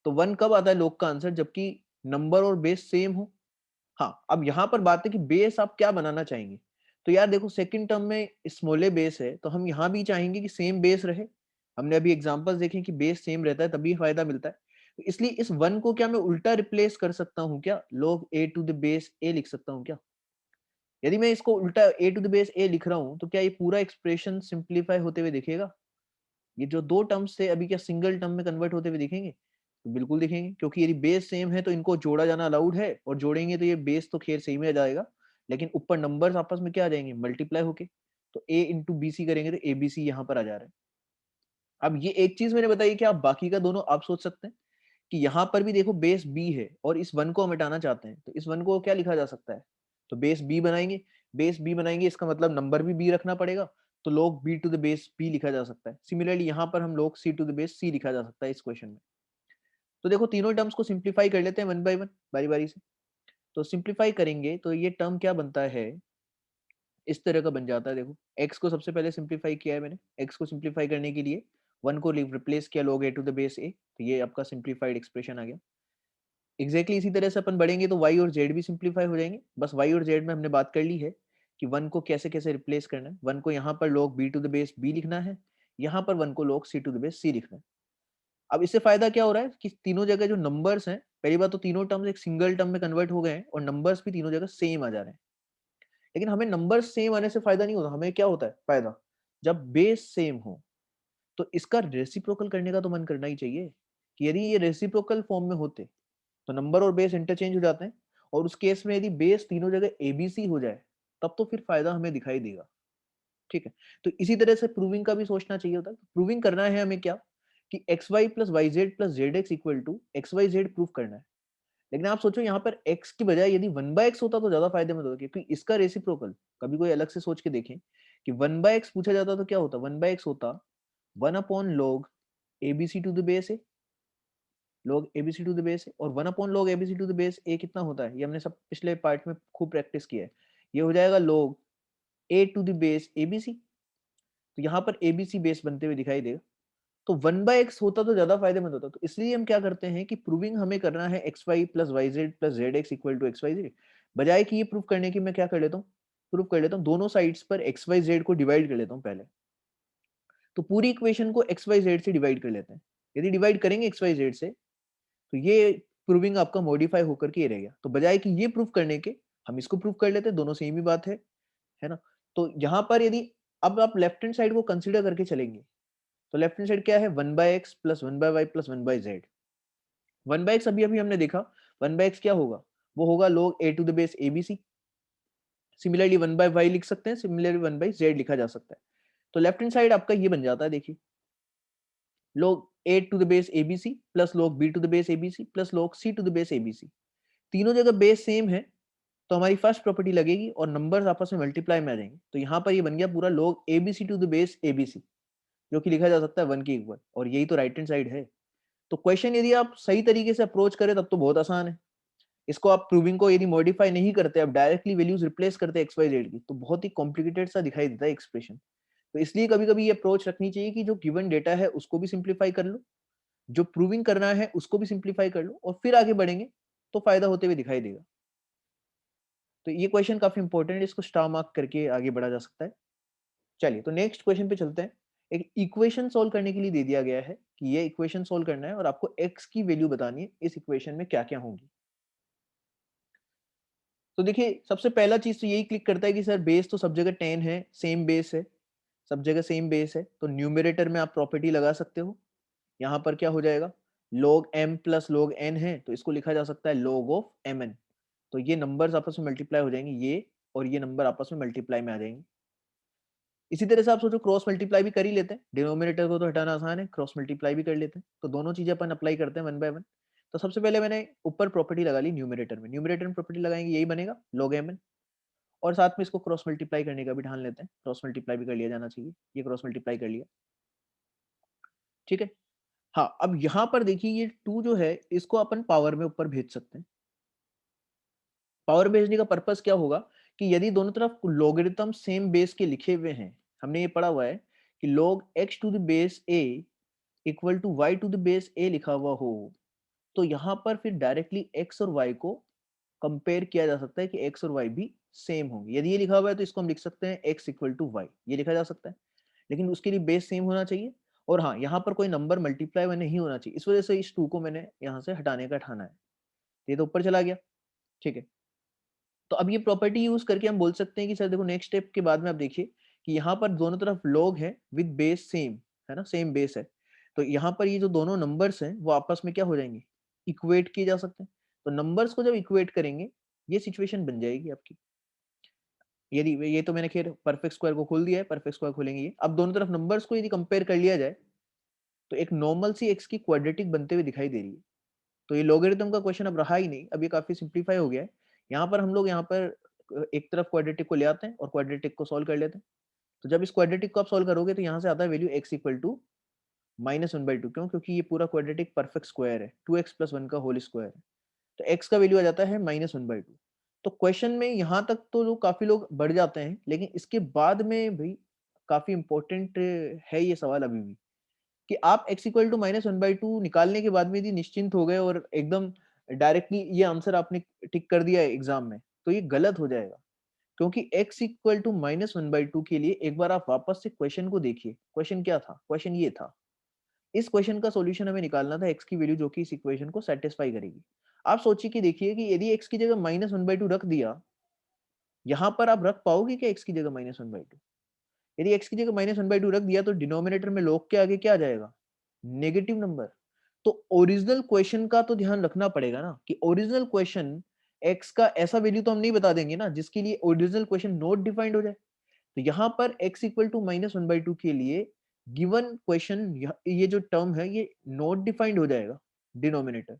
तो वन कब आता है लॉग का आंसर, जबकि नंबर और बेस सेम हो। हाँ, अब यहाँ पर बात है कि बेस आप क्या बनाना चाहेंगे। तो यार देखो सेकंड टर्म में स्मॉले बेस है, तो हम यहाँ भी चाहेंगे कि सेम बेस रहे। हमने अभी एग्जांपल्स देखे कि बेस सेम रहता है तभी फायदा मिलता है। तो इसलिए इस वन को क्या मैं उल्टा रिप्लेस कर सकता हूँ क्या, log a to the base a लिख सकता हूँ क्या? यदि मैं इसको उल्टा a to the base a लिख रहा हूँ तो क्या ये पूरा एक्सप्रेशन सिंप्लीफाई होते हुए दिखेगा? ये जो दो टर्म्स थे अभी क्या सिंगल टर्म में कन्वर्ट होते हुए दिखेंगे? तो बिल्कुल दिखेंगे, क्योंकि यदि बेस सेम है तो इनको जोड़ा जाना अलाउड है, और जोड़ेंगे तो ये बेस तो खैर सेम ही आ जाएगा, लेकिन ऊपर नंबर्स आपस में क्या आ जाएंगे, मल्टीप्लाई होके। तो a इंटू बी सी करेंगे तो abc यहाँ पर आ जा रहा है। अब ये एक चीज मैंने बताई कि आप बाकी का दोनों आप सोच सकते हैं कि यहाँ पर भी देखो बेस b है और इस वन को हम हटाना चाहते हैं, तो इस वन को क्या लिखा जा सकता है, तो बेस b बनाएंगे। बेस b बनाएंगे इसका मतलब नंबर भी b रखना पड़ेगा, तो log b to the base b लिखा जा सकता है। सिमिलरली यहाँ पर हम log c to the base c लिखा जा सकता है इस क्वेश्चन में। तो देखो तीनों टर्म्स को सिंप्लीफाई कर लेते हैं वन बाय वन, बारी बारी से। तो सिंप्लीफाई करेंगे तो ये टर्म क्या बनता है, इस तरह का बन जाता है। देखो x को सबसे पहले सिंप्लीफाई किया है मैंने, x को सिंप्लीफाई करने के लिए वन को रिप्लेस किया log a to the base a, तो ये आपका सिंप्लीफाइड एक्सप्रेशन आ गया। एग्जैक्टली इसी तरह से अपन बढ़ेंगे तो y और z भी सिंप्लीफाई हो जाएंगे। बस y और z में हमने बात कर ली है कि वन को कैसे कैसे रिप्लेस करना है। वन को यहाँ पर log b to the base b लिखना है, यहाँ पर वन को log c to the base c लिखना है। अब इससे फायदा क्या हो रहा है कि तीनों जगह जो नंबर्स हैं, पहली बात तो तीनों टर्म्स एक सिंगल टर्म में कन्वर्ट हो गए हैं और नंबर्स भी तीनों जगह सेम आ जा रहे हैं। लेकिन हमें नंबर्स सेम आने से फायदा नहीं होता, हमें क्या होता है फायदा, जब बेस सेम हो तो इसका रेसिप्रोकल करने का तो मन करना ही चाहिए कि यदि ये रेसिप्रोकल फॉर्म में होते तो नंबर और बेस इंटरचेंज हो जाते हैं, और उस केस में यदि बेस तीनों जगह एबीसी हो जाए तब तो फिर फायदा हमें दिखाई देगा। ठीक है, तो इसी तरह से प्रूविंग का भी सोचना चाहिए होता है। प्रूविंग करना है हमें क्या, कि X Y plus Y Z plus Z X equal to X Y Z prove करना है। लेकिन आप सोचो यहाँ पर x की बजाय यदि वन बाय एक्स होता तो ज्यादा फायदेमंद होता, क्योंकि इसका रेसिप्रोकल कभी कोई अलग से सोच के देखें कि वन बाय एक्स पूछा जाता तो क्या होता, वन बाय एक्स होता one upon log ABC to the base A, log abc to the base A, और one upon log abc to the base A कितना होता है, ये हमने सब पिछले पार्ट में खूब प्रैक्टिस किया है। ये हो जाएगा log a to the base abc। तो यहाँ पर abc बेस बनते हुए दिखाई देगा। तो 1/x होता तो ज्यादा फायदेमंद होता। तो इसलिए हम क्या करते हैं कि प्रूविंग हमें करना है xy plus yz plus zx equal to xyz, बजाय कि ये प्रूव करने की मैं क्या कर लेता हूँ, प्रूव कर लेता हूँ दोनों साइड्स पर xyz को डिवाइड कर लेता हूँ पहले। तो पूरी इक्वेशन को xyz से डिवाइड कर लेते हैं। यदि डिवाइड करेंगे xyz से तो ये प्रूविंग आपका मॉडिफाई होकर के ये रहेगा। तो बजाय कि ये प्रूव करने के हम इसको प्रूव कर लेते हैं, दोनों सेम ही बात है ना। तो यहाँ पर यदि अब आप लेफ्ट हैंड साइड को कंसीडर करके चलेंगे तो लेफ्ट हैंड साइड क्या है, 1/x plus 1/y plus 1/z। 1/x अभी अभी हमने देखा, 1/x क्या होगा, वो होगा log a to the base abc। Similarly 1/y लिख सकते हैं, सिमिलरली 1/z लिखा जा सकता है। तो लेफ्ट हैंड साइड आपका ये बन जाता है, देखिए log a to the base abc plus log b to the base abc plus log c to the base abc। तीनों जगह बेस सेम है तो हमारी फर्स्ट प्रॉपर्टी लगेगी और नंबर्स आपस में मल्टीप्लाई में आ जाएंगे। तो यहाँ पर ये बन गया पूरा log abc to the base abc, जो कि लिखा जा सकता है 1 के इक्वल, और यही तो राइट हैंड साइड है। तो क्वेश्चन यदि आप सही तरीके से अप्रोच करें तब तो बहुत आसान है। इसको आप प्रूविंग को यदि मॉडिफाई नहीं करते, आप डायरेक्टली वैल्यूज रिप्लेस करते एक्स वाई जेड की, तो बहुत ही कॉम्प्लिकेटेड सा दिखाई देता है एक्सप्रेशन। तो इसलिए कभी कभी ये अप्रोच रखनी चाहिए कि जो गिवन डेटा है उसको भी सिंप्लीफाई कर लो, जो प्रूविंग करना है उसको भी सिंप्लीफाई कर लो, और फिर आगे बढ़ेंगे तो फायदा होते हुए दिखाई देगा। तो ये क्वेश्चन काफी इंपॉर्टेंट है, इसको स्टार मार्क करके आगे बढ़ा जा सकता है। चलिए तो नेक्स्ट क्वेश्चन पे चलते हैं। एक इक्वेशन सोल्व करने के लिए दे दिया गया है कि ये इक्वेशन सोल्व करना है और आपको एक्स की वैल्यू बतानी है इस इक्वेशन में क्या क्या होंगी। तो देखिए सबसे पहला चीज तो यही क्लिक करता है कि सर बेस तो सब जगह 10 है, सेम बेस है, सब जगह सेम बेस है, तो न्यूमरेटर में आप प्रॉपर्टी लगा सकते हो। यहाँ पर क्या हो जाएगा, log m plus log n है तो इसको लिखा जा सकता है log ऑफ mn। तो ये नंबर्स आपस में मल्टीप्लाई हो जाएंगे, ये और ये नंबर आपस में मल्टीप्लाई में आ जाएंगे। इसी तरह से आप सोचो क्रॉस मल्टीप्लाई भी कर ही लेते हैं, डिनोमिनेटर को तो हटाना आसान है, क्रॉस मल्टीप्लाई भी कर लेते हैं। तो दोनों चीजें अपन अप्लाई करते हैं वन बाय वन। तो सबसे पहले मैंने ऊपर प्रॉपर्टी लगा ली न्यूमरेटर में, न्यूमरेटर में प्रॉपर्टी लगाएंगे यही बनेगा log mn, और साथ में इसको क्रॉस मल्टीप्लाई करने का भी ठान लेते हैं, क्रॉस मल्टीप्लाई भी कर लिया जाना चाहिए। ये क्रॉस मल्टीप्लाई कर लिया, ठीक है। हाँ अब यहाँ पर देखिए ये 2 जो है इसको अपन पावर में ऊपर भेज सकते हैं। पावर भेजने का पर्पस क्या होगा कि यदि दोनों तरफ लॉगरिथम सेम बेस के लिखे हुए हैं, हमने ये पढ़ा हुआ है कि log x to the base a equal to y to the base a लिखा हुआ हो, तो यहाँ पर फिर डायरेक्टली x और y को कंपेयर किया जा सकता है कि x और y भी सेम होंगे। यदि ये लिखा हुआ है तो इसको हम लिख सकते हैं x इक्वल टू y, ये लिखा जा सकता है, लेकिन उसके लिए बेस सेम होना चाहिए। और हाँ यहाँ पर कोई नंबर मल्टीप्लाई में नहीं होना चाहिए, इस वजह से इस 2 को मैंने यहाँ से हटाने का ठाना है। ये तो ऊपर चला गया, ठीक है। तो अब ये प्रॉपर्टी यूज करके हम बोल सकते हैं कि सर देखो नेक्स्ट स्टेप के बाद में आप देखिए कि यहाँ पर दोनों तरफ log है विद बेस सेम, है ना, सेम बेस है। तो यहाँ पर ये जो दोनों नंबर्स हैं वो आपस में क्या हो जाएंगे, इक्वेट किए जा सकते हैं। तो नंबर्स को जब इक्वेट करेंगे ये सिचुएशन बन जाएगी आपकी। यदि ये तो मैंने खैर परफेक्ट स्क्वायर को खोल दिया है, परफेक्ट स्क्वायर खोलेंगे ये। अब दोनों तरफ नंबर्स को यदि कंपेयर कर लिया जाए तो एक नॉर्मल सी एक्स की क्वाड्रेटिक बनते हुए दिखाई दे रही है। तो ये लॉगरिथम का क्वेश्चन अब रहा ही नहीं, अब ये काफी सिंप्लीफाई हो गया है। यहाँ पर हम लोग यहाँ पर एक तरफ क्वाड्रेटिक को ले आते हैं और क्वाड्रेटिक को सॉल्व कर लेते हैं। तो जब इस क्वाड्रेटिक को आप सॉल्व करोगे तो यहाँ से आता है वैल्यू x इक्वल टू -1/2। क्यों, क्योंकि ये पूरा क्वाड्रेटिक परफेक्ट स्क्वायर है, 2x प्लस 1 का होल स्क्वायर है। तो x का वैल्यू आ जाता है -1/2। तो क्वेश्चन में यहाँ तक तो लोग काफी लोग बढ़ जाते हैं, लेकिन इसके बाद में भाई काफी इंपॉर्टेंट है ये सवाल अभी भी, कि आप x इक्वल टू -1/2 निकालने के बाद में यदि निश्चिंत हो गए और एकदम डायरेक्टली ये आंसर आपने टिक कर दिया है एग्जाम में, तो ये गलत हो जाएगा। क्योंकि x इक्वल टू -1/2 के लिए एक बार आप वापस से क्वेश्चन को देखिए, क्वेश्चन क्या था, क्वेश्चन ये था। इस क्वेश्चन का सॉल्यूशन हमें निकालना था x की वैल्यू जो कि इस इक्वेशन को सेटिस्फाई करेगी। आप सोचिए कि देखिए कि यदि x की जगह -1/2 रख दिया, यहाँ पर आप रख पाओगे क्या x की जगह -1/2? यदि x की जगह -1/2 रख दिया तो डिनोमिनेटर में log के आगे क्या आ जाएगा, नेगेटिव नंबर। तो ओरिजिनल क्वेश्चन का तो ध्यान रखना पड़ेगा ना, कि ओरिजिनल क्वेश्चन x का ऐसा वैल्यू तो हम नहीं बता देंगे ना जिसके लिए ओरिजिनल क्वेश्चन नॉट डिफाइंड हो जाए। तो यहाँ पर x इक्वल टू -1/2 के लिए गिवन क्वेश्चन, ये जो टर्म है ये नॉट डिफाइंड हो जाएगा डिनोमिनेटर।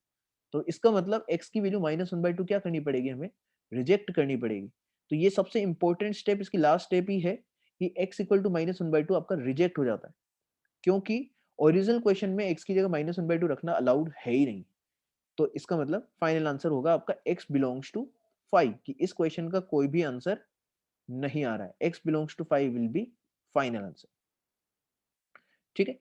तो इसका मतलब x की वैल्यू -1/2 क्या करनी पड़ेगी, हमें रिजेक्ट करनी पड़ेगी। तो ये सबसे इंपॉर्टेंट स्टेप, इसकी लास्ट स्टेप ही है कि x इक्वल टू -1/2 आपका रिजेक्ट हो जाता है, क्योंकि ओरिजिनल क्वेश्चन में x की जगह -1/2 रखना अलाउड है ही नहीं। तो इसका मतलब फाइनल आंसर होगा आपका x बिलोंग्स टू 5, कि इस क्वेश्चन का कोई भी आंसर नहीं आ रहा है, x belongs to 5 will be final answer, ठीक है।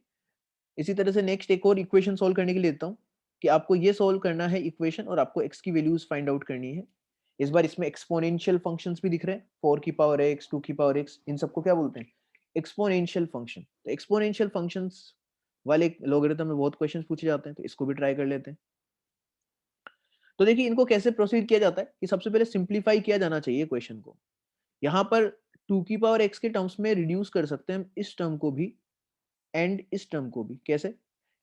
इसी तरह से नेक्स्ट एक और इक्वेशन सॉल्व करने के लिए देता हूँ कि आपको ये सॉल्व करना है इक्वेशन और आपको x की वैल्यूज फाइंड आउट करनी है। इस बार इसमें एक्सपोनेंशियल फंक्शंस भी दिख रहे हैं, 4 की पावर x, 2 की पावर x, इन सबको क्या बोलते हैं? Exponential function. तो एक्सपोनेंशियल फंक्शंस वाले लॉगरिथम में बहुत क्वेश्चंस पूछे जाते हैं, तो इसको भी ट्राई कर लेते हैं। तो देखिए इनको कैसे प्रोसीड किया जाता है कि सबसे पहले सिंप्लीफाई किया जाना चाहिए क्वेश्चन को। यहाँ पर 2 की पावर x के टर्म्स में रिड्यूस कर सकते हैं हम इस टर्म को भी एंड इस टर्म को भी। कैसे?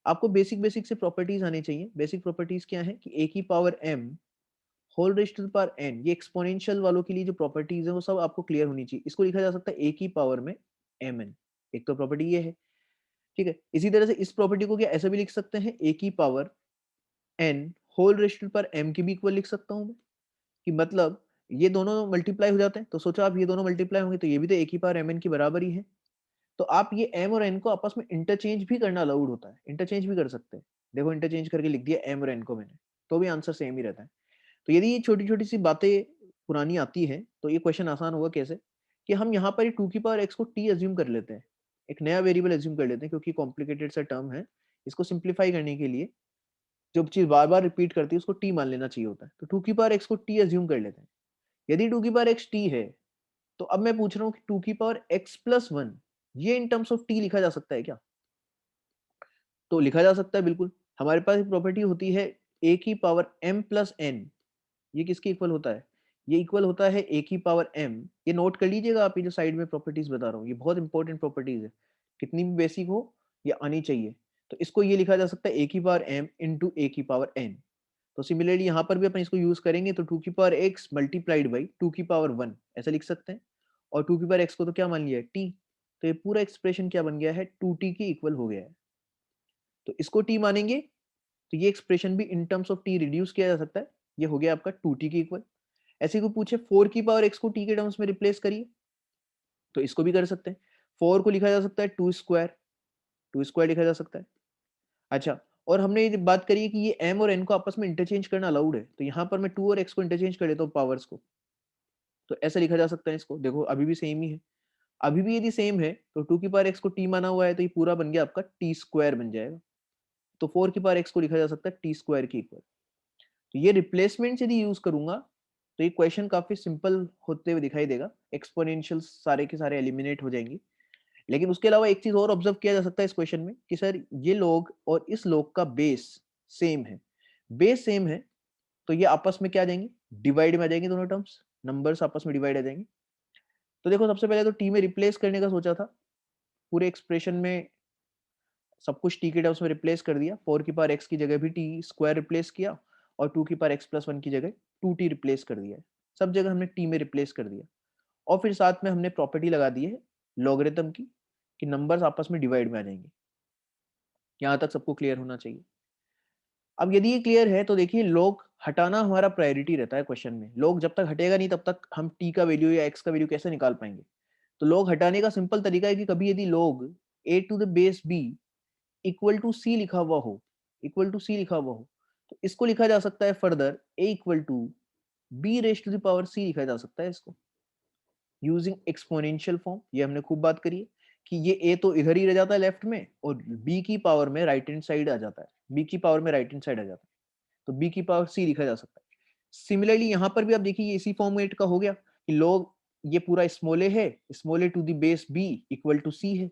आपको बेसिक बेसिक से प्रॉपर्टीज आनी चाहिए। बेसिक प्रॉपर्टीज क्या है कि a की power m whole raised to the power n, ये एक्सपोनेंशियल वालों के लिए जो प्रॉपर्टीज है वो सब आपको क्लियर होनी चाहिए। इसको लिखा जा सकता है a की पावर में mn, एक तो प्रॉपर्टी ये है, ठीक है। इसी तरह से इस प्रॉपर्टी को क्या ऐसा भी लिख सकते हैं, a की power n whole raised to the power m के भी इक्वल लिख सकता हूँ मैं, कि मतलब ये दोनों मल्टीप्लाई हो जाते हैं, तो सोचो आप ये दोनों मल्टीप्लाई होंगे तो ये भी तो a की पावर mn की बराबर ही है। तो आप ये m और n को आपस में इंटरचेंज भी करना अलाउड होता है, इंटरचेंज भी कर सकते हैं। देखो इंटरचेंज करके लिख दिया m और n को मैंने, तो भी आंसर सेम ही रहता है। तो यदि ये छोटी छोटी सी बातें पुरानी आती है तो ये क्वेश्चन आसान होगा। कैसे? कि हम यहाँ पर 2 की पावर x को t एज्यूम कर लेते हैं, एक नया वेरिएबल एज्यूम कर लेते हैं, क्योंकि कॉम्प्लिकेटेड सा टर्म है। इसको सिंप्लीफाई करने के लिए जो चीज बार बार रिपीट करती है उसको t मान लेना चाहिए होता है। तो 2 की पावर x को t एज्यूम कर लेते हैं। यदि 2 की पावर x t है तो अब मैं पूछ रहा हूँ कि 2 की पावर x प्लस 1 ये इन टर्म्स ऑफ t लिखा जा सकता है क्या? तो लिखा जा सकता है बिल्कुल। हमारे पास एक प्रॉपर्टी होती है a की पावर m प्लस n, ये किसके इक्वल होता है? ये इक्वल होता है a की पावर m। ये नोट कर लीजिएगा आप, ये जो साइड में प्रॉपर्टीज बता रहा हूँ ये बहुत इंपॉर्टेंट प्रॉपर्टीज है, कितनी भी बेसिक हो ये आनी चाहिए। तो इसको ये लिखा जा सकता है a की पावर m इंटू a की पावर n। तो सिमिलरली यहाँ पर भी अपन इसको यूज करेंगे, तो 2 की पावर x मल्टीप्लाइड बाई 2 की पावर 1 ऐसा लिख सकते हैं। और 2 की पावर x को तो क्या मान लिया है, t। तो ये पूरा एक्सप्रेशन क्या बन गया है, 2t के इक्वल हो गया है। तो इसको t मानेंगे तो ये एक्सप्रेशन भी in terms of t reduce किया जा सकता है, ये हो गया आपका 2t के इक्वल। ऐसे को पूछे 4 की पावर x को t के टर्म्स में रिप्लेस करिए, तो इसको भी कर सकते हैं। 4 को लिखा जा सकता है 2 स्क्वायर, 2 स्क्वायर लिखा जा सकता है। अच्छा, और हमने ये बात करी है कि ये m और n को आपस में इंटरचेंज करना अलाउड है, तो यहाँ पर मैं 2 और x को इंटरचेंज कर लेता हूँ पावर्स को, तो ऐसा लिखा जा सकता है इसको। देखो अभी भी सेम ही है। अभी भी यदि सेम है तो 2 की पावर x को t माना हुआ है तो ये पूरा बन गया आपका t स्क्वायर बन जाएगा। तो 4 की पावर x को लिखा जा सकता है t स्क्वायर के इक्वल। तो ये रिप्लेसमेंट यदि यूज करूंगा तो ये क्वेश्चन काफी सिंपल होते हुए दिखाई देगा, एक्सपोनेंशियल सारे के सारे एलिमिनेट हो जाएंगे। लेकिन उसके अलावा एक चीज और ऑब्जर्व किया जा सकता है इस क्वेश्चन में कि सर ये लोग और इस लोग का बेस सेम है। बेस सेम है तो ये आपस में क्या आ जाएंगे, डिवाइड में आ जाएंगे, दोनों टर्म्स नंबर्स आपस में डिवाइड आ जाएंगे। तो देखो सबसे पहले तो टी में रिप्लेस करने का सोचा था, पूरे एक्सप्रेशन में सब कुछ टी के टर्म्स में रिप्लेस कर दिया। 4 की पावर एक्स की जगह भी टी स्क्वायर रिप्लेस किया और 2 की पावर एक्स प्लस 1 की जगह 2t रिप्लेस कर दिया है। सब जगह हमने टी में रिप्लेस कर दिया और फिर साथ में हमने प्रॉपर्टी लगा दी है लॉगरिथम की कि नंबर्स आपस में डिवाइड में आ जाएंगे। यहाँ तक सबको क्लियर होना चाहिए। अब यदि ये क्लियर है तो देखिए लॉग हटाना हमारा प्रायोरिटी रहता है क्वेश्चन में। लॉग जब तक हटेगा नहीं तब तक हम टी का वैल्यू या एक्स का वैल्यू कैसे निकाल पाएंगे? तो लॉग हटाने का सिंपल तरीका है कि कभी यदि log a to the base b equal to C लिखा हुआ हो, इक्वल टू सी लिखा हुआ हो, तो इसको लिखा जा सकता है further a equal to b raise to the power c लिखा जा सकता है इसको, यूजिंग एक्सपोनेंशियल फॉर्म। ये हमने खूब बात करी है कि ये a तो इधर ही रह जाता है लेफ्ट में और b की पावर में राइट हैंड साइड आ जाता है, b की पावर में राइट हैंड साइड आ जाता है, तो b की पावर c लिखा जा सकता है। सिमिलरली यहाँ पर भी आप देखिए ये इसी फॉर्मेट का हो गया कि log ये पूरा स्मॉल a है, small a to the base b equal to c है,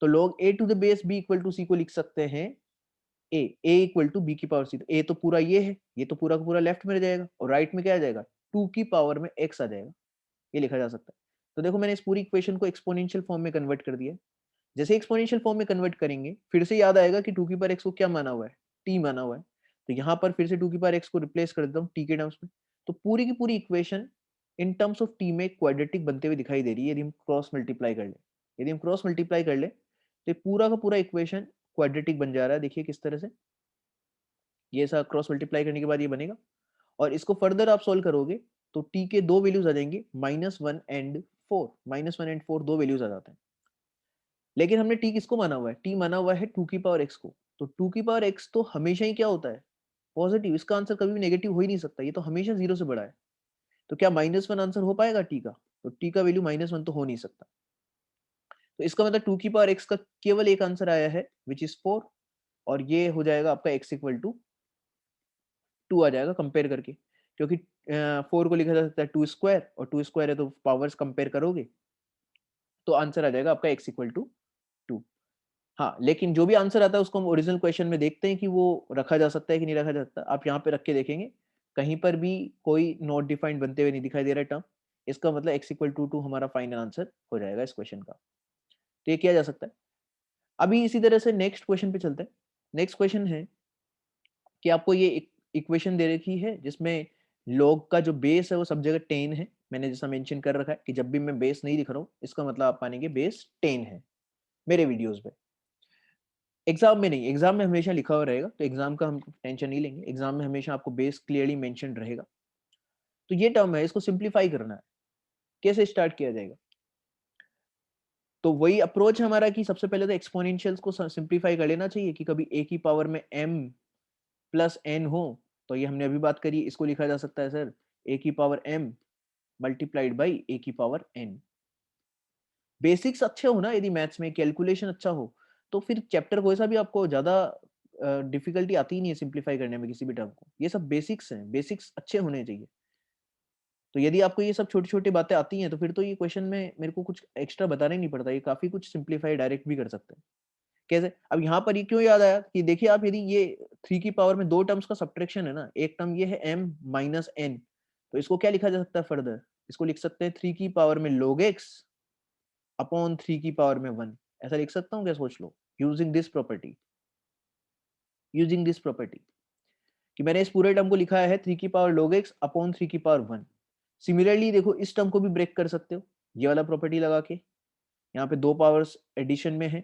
तो log a to the base b equal to c को लिख सकते हैं a इक्वल टू b की पावर c। तो a तो पूरा ये है, ये तो पूरा का पूरा लेफ्ट में रह जाएगा और राइट में क्या आ जाएगा, 2 की पावर में x आ जाएगा, ये लिखा जा सकता है। तो देखो मैंने इस पूरी इक्वेशन को एक्सपोनेंशियल फॉर्म में कन्वर्ट कर दिया। जैसे एक्सपोनेंशियल फॉर्म में कन्वर्ट करेंगे फिर से याद आएगा कि 2 की पावर x को क्या माना हुआ है, t माना हुआ है। तो यहाँ पर फिर से 2 की पावर x को रिप्लेस कर देता हूँ t के टर्म्स में, तो पूरी की पूरी equation in terms of t में क्वाड्रेटिक बनते हुए दिखाई दे रही है यदि हम क्रॉस मल्टीप्लाई कर ले। यदि हम क्रॉस मल्टीप्लाई कर ले तो ये पूरा का पूरा इक्वेशन क्वाड्रेटिक बन जा रहा है। देखिए किस तरह से ये सब क्रॉस मल्टीप्लाई करने के बाद ये बनेगा और इसको फर्दर आप सोल्व करोगे तो t के दो वैल्यूज आ जाएंगे, -1 एंड 4, -1 एंड 4 दो वैल्यूज आ जाते हैं। लेकिन हमने t किसको माना हुआ है, t माना हुआ है 2 की पावर x को। तो 2 की पावर x तो हमेशा ही क्या होता है, पॉजिटिव। इसका आंसर कभी भी नेगेटिव हो ही नहीं सकता, ये तो हमेशा 0 से बड़ा है। तो क्या -1 आंसर हो पाएगा t का? तो t का वैल्यू -1 तो हो नहीं सकता। तो इसका मतलब 2 की पावर x का केवल एक आंसर आया है विच इज 4। और ये हो जाएगा आपका x इक्वल टू 2 आ जाएगा कंपेयर करके, क्योंकि 4 को लिखा जा सकता है 2 स्क्वायर, और 2 स्क्वायर है तो पावर्स कंपेयर करोगे तो आंसर आ जाएगा आपका x इक्वल टू 2। हाँ, लेकिन जो भी आंसर आता है उसको हम ओरिजिनल क्वेश्चन में देखते हैं कि वो रखा जा सकता है कि नहीं रखा जा सकता। आप यहाँ पे रख के देखेंगे, कहीं पर भी कोई नॉट डिफाइंड बनते हुए नहीं दिखाई दे रहा है टर्म, इसका मतलब x इक्वल टू 2 हमारा फाइनल आंसर हो जाएगा इस क्वेश्चन का। तो ये किया जा सकता है। अभी इसी तरह से नेक्स्ट क्वेश्चन पे चलते हैं। नेक्स्ट क्वेश्चन है कि आपको ये इक्वेशन दे रखी है जिसमें लॉग का जो बेस है वो सब जगह 10 है। मैंने जैसा मेंशन कर रखा है कि जब भी मैं बेस नहीं दिख रहा हूँ इसका मतलब आप मानेंगे बेस 10 है मेरे वीडियोस पे। एग्जाम में नहीं, एग्जाम में हमेशा लिखा हुआ रहेगा, तो एग्जाम का हम टेंशन नहीं लेंगे, एग्जाम में हमेशा आपको बेस क्लियरली मेंशन रहेगा। तो ये टर्म है, इसको सिंप्लीफाई करना है। कैसे स्टार्ट किया जाएगा? तो वही अप्रोच है हमारा कि सबसे पहले तो एक्सपोनेंशियल्स को सिंप्लीफाई कर लेना चाहिए कि कभी ए की पावर में m प्लस n हो, तो ये हमने अभी बात करी, इसको लिखा जा सकता है सर a की power m multiplied by a की पावर n। बेसिक्स अच्छे हो ना, यदि मैथ्स में कैलकुलेशन अच्छा हो तो फिर चैप्टर कोई सा भी आपको ज्यादा डिफिकल्टी आती ही नहीं है सिंप्लीफाई करने में किसी भी टर्म को। ये सब बेसिक्स हैं, बेसिक्स अच्छे होने चाहिए। तो यदि आपको ये सब छोटी छोटी बातें आती हैं तो फिर तो ये क्वेश्चन में मेरे को कुछ एक्स्ट्रा बताना ही नहीं पड़ता, ये काफी कुछ सिंप्लीफाई डायरेक्ट भी कर सकते हैं। कैसे? अब यहाँ पर ये क्यों याद आया कि देखिए आप, यदि ये 3 की पावर में दो टर्म्स का सब्ट्रैक्शन है ना, एक टर्म ये है m माइनस n, तो इसको क्या लिखा जा सकता है फर्दर? इसको लिख सकते हैं 3 की पावर में log x अपॉन 3 की पावर में 1। ऐसा लिख सकता हूँ क्या? सोच लो, using this property, using this property कि मैंने इस पूरे टर्म को लिखा है 3 की पावर log x अपॉन 3 की पावर 1। सिमिलरली देखो इस टर्म को भी ब्रेक कर सकते हो ये वाला प्रॉपर्टी लगा के, यहाँ पे दो पावर्स एडिशन में है,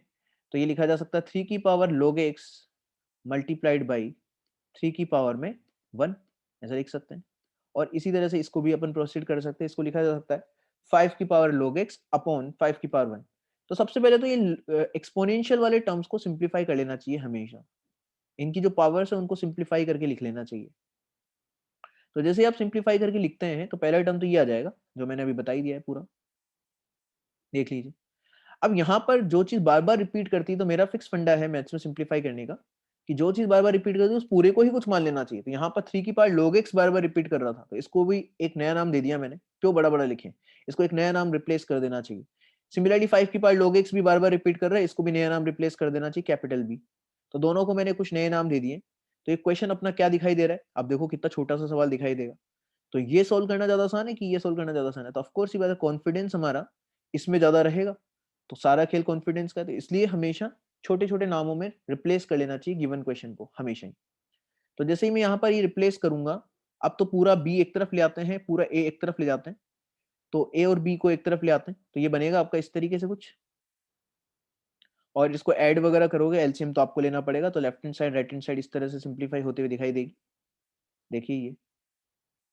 तो ये लिखा जा सकता है 3 की power log x multiplied by 3 की पावर में 1, ऐसा लिख सकते हैं। और इसी तरह से इसको भी अपन प्रोसीड कर सकते हैं, इसको लिखा जा सकता है 5 की पावर log x अपॉन 5 की पावर 1। तो सबसे पहले तो ये एक्सपोनेंशियल वाले टर्म्स को सिंप्लीफाई कर लेना चाहिए हमेशा, इनकी जो पावर्स है उनको सिंप्लीफाई करके लिख लेना चाहिए। तो जैसे आप सिंप्लीफाई करके लिखते हैं तो पहला टर्म तो ये आ जाएगा जो मैंने अभी बता ही दिया है पूरा, देख लीजिए। अब यहाँ पर जो चीज बार बार रिपीट करती है, तो मेरा फिक्स फंडा है मैथ्स में सिंप्लीफाई करने का कि जो चीज बार बार रिपीट करती है उस पूरे को ही कुछ मान लेना चाहिए। तो यहाँ पर 3 की पावर log x बार बार रिपीट कर रहा था, तो इसको भी एक नया नाम दे दिया मैंने, क्यों बड़ा बड़ा लिखे, इसको एक नया नाम रिप्लेस कर देना चाहिए। सिमिलरली 5 की पावर log x भी बार बार रिपीट कर रहा है, इसको भी नया नाम रिप्लेस कर देना चाहिए कैपिटल बी। तो दोनों को मैंने कुछ नए नाम दे दिए। तो एक क्वेश्चन अपना क्या दिखाई दे रहा है, अब देखो कितना छोटा सा सवाल दिखाई देगा। तो ये सोल्व करना ज्यादा आसान है कि ये सोल्व करना ज्यादा आसान है? तो ऑफकोर्स ये बात है, कॉन्फिडेंस हमारा इसमें ज्यादा रहेगा। तो सारा खेल कॉन्फिडेंस का है, तो इसलिए हमेशा छोटे छोटे नामों में रिप्लेस कर लेना चाहिए गिवन क्वेश्चन को हमेशा ही। तो जैसे ही मैं यहाँ पर ये रिप्लेस करूंगा, अब तो पूरा बी एक तरफ ले आते हैं, पूरा ए एक तरफ ले जाते हैं, तो ए और बी को एक तरफ ले आते हैं, तो ये बनेगा आपका इस तरीके से कुछ। और इसको ऐड वगैरह करोगे एलसीएम तो आपको लेना पड़ेगा, तो left hand side right hand side इस तरह से सिंप्लीफाई होते हुए दिखाई देगी। देखिए ये,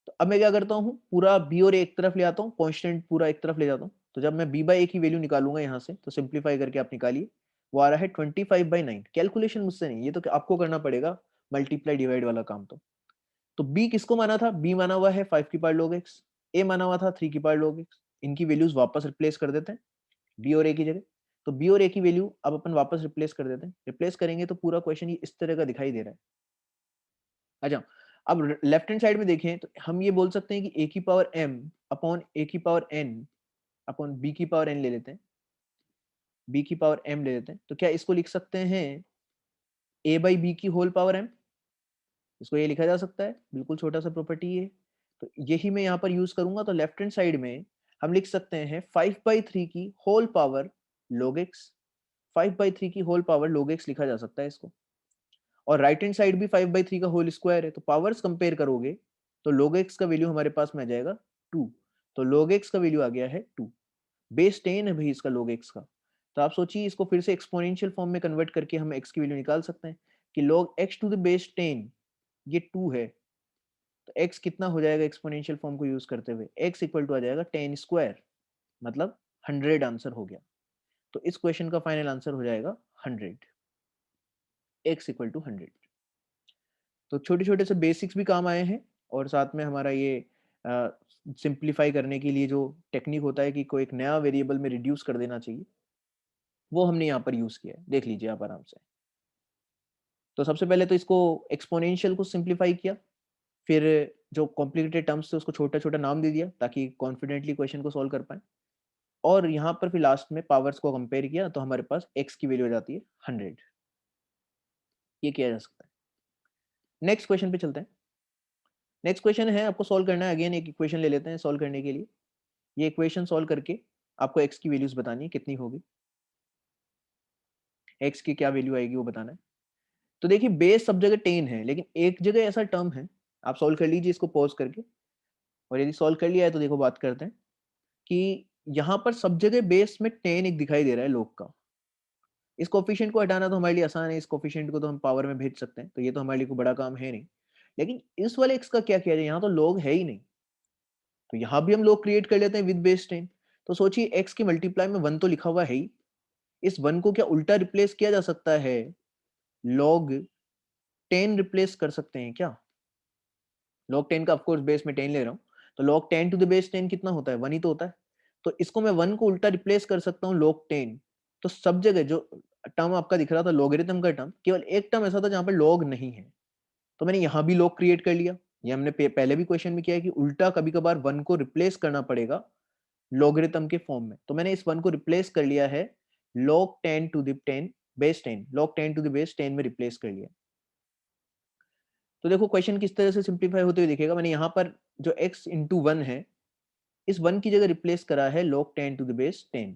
तो अब मैं क्या करता हूँ, पूरा बी और ए एक तरफ ले आता हूँ, कॉन्स्टेंट पूरा एक तरफ ले जाता हूँ। तो जब मैं बी बाई ए की वैल्यू निकालूंगा यहाँ से, तो सिंप्लीफाई करके आप निकालिए, वो आ रहा है 25/9। कैलकुलेशन मुझसे नहीं, ये तो आपको करना पड़ेगा, मल्टीप्लाई डिवाइड वाला काम। तो बी किसको माना था? बी माना हुआ है 5 की पावर log x, ए माना हुआ था 3 की पावर log x। इनकी वैल्यूज वापस रिप्लेस कर देते हैं बी और ए की जगह। तो बी और ए की वैल्यू अब अपन वापस रिप्लेस कर देते हैं, रिप्लेस करेंगे तो पूरा क्वेश्चन ये इस तरह का दिखाई दे रहा है। अच्छा, अब लेफ्ट हैंड साइड में देखें तो हम ये बोल सकते हैं कि ए की पावर m अपॉन ए की पावर n अपॉन बी की पावर n ले लेते हैं, बी की पावर m ले लेते हैं। तो क्या इसको लिख सकते हैं a बाई बी की होल पावर m? इसको ये लिखा जा सकता है, बिल्कुल छोटा सा प्रॉपर्टी है। तो यही मैं यहाँ पर यूज करूंगा, तो लेफ्ट हैंड साइड में हम लिख सकते हैं 5/3 की होल पावर log x, 5/3 की होल पावर log x लिखा जा सकता है इसको। और राइट हैंड साइड भी 5/3 का होल स्क्वायर है, तो पावर्स कंपेयर करोगे तो log x का वैल्यू हमारे पास में आ जाएगा 2। तो log x का वैल्यू आ गया है 2, बेस 10 है भाई इसका log x का। तो आप सोचिए इसको फिर से एक्सपोनेंशियल फॉर्म में कन्वर्ट करके हम x की वैल्यू निकाल सकते हैं कि log x to the base 10 ये 2 है। तो x कितना हो जाएगा एक्सपोनेंशियल फॉर्म को यूज करते हुए? x इक्वल टू आ जाएगा 10 स्क्वायर, मतलब 100 आंसर हो गया। तो इस क्वेश्चन का फाइनल आंसर हो जाएगा 100, x इक्वल टू 100। तो छोटे छोटे से बेसिक्स भी काम आए हैं, और साथ में हमारा ये सिंप्लीफाई करने के लिए जो टेक्निक होता है कि कोई एक नया वेरिएबल में रिड्यूस कर देना चाहिए, वो हमने यहाँ पर यूज किया है, देख लीजिए आप आराम से। तो सबसे पहले तो इसको एक्सपोनेंशियल को सिंप्लीफाई किया, फिर जो कॉम्प्लिकेटेड टर्म्स थे उसको छोटा-छोटा नाम दे दिया ताकि कॉन्फिडेंटली क्वेश्चन को सॉल्व कर पाएँ। और यहाँ पर फिर लास्ट में पावर्स को कंपेयर किया तो हमारे पास x की वैल्यू हो जाती है 100। ये किया जा सकता है। नेक्स्ट क्वेश्चन पे चलते हैं। नेक्स्ट क्वेश्चन है, आपको सॉल्व करना है। अगेन एक इक्वेशन ले लेते हैं सॉल्व करने के लिए। ये इक्वेशन सॉल्व करके आपको x की वैल्यूज बतानी है, कितनी होगी, x की क्या वैल्यू आएगी वो बताना है। तो देखिए बेस सब जगह 10 है, लेकिन एक जगह ऐसा टर्म है, आप सॉल्व कर लीजिए इसको पॉज करके। और यदि सॉल्व कर लिया है तो देखो बात करते हैं कि यहाँ पर सब जगह बेस में 10 एक दिखाई दे रहा है log का। इस कोफिशिएंट को हटाना तो हमारे लिए आसान है, इस कोफिशिएंट को तो हम पावर में भेज सकते हैं, तो ये तो हमारे लिए कोई बड़ा काम है नहीं। लेकिन इस वाले x का क्या किया जाए, यहाँ तो log है ही नहीं, तो यहाँ भी हम log क्रिएट कर लेते हैं विद बेस 10। तो सोचिए x की मल्टीप्लाई में 1 तो लिखा हुआ है ही, इस 1 को क्या उल्टा रिप्लेस किया जा सकता है, log 10 रिप्लेस कर सकते हैं क्या? log 10 का ऑफ कोर्स बेस में 10 ले रहा हूँ, तो log 10 टू द बेस 10 कितना होता है, 1 ही तो होता है। तो इसको मैं 1 को उल्टा रिप्लेस कर सकता हूँ log 10। तो सब जगह जो टर्म आपका दिख रहा था लॉगरिथम का टर्म, केवल एक टर्म ऐसा था जहाँ पर log नहीं है, तो मैंने यहाँ भी log क्रिएट कर लिया। ये हमने पहले भी क्वेश्चन में किया है कि उल्टा कभी कभार 1 को रिप्लेस करना पड़ेगा लॉगरिथम के फॉर्म में, तो मैंने इस 1 को रिप्लेस कर लिया है log 10 to the 10 base 10, log 10 to the base 10 में रिप्लेस कर लिया। तो देखो क्वेश्चन किस तरह से सिंप्लीफाई होते हुए दिखेगा। मैंने यहाँ पर जो x इंटू 1 है, इस 1 की जगह रिप्लेस करा है log 10 टू द बेस 10।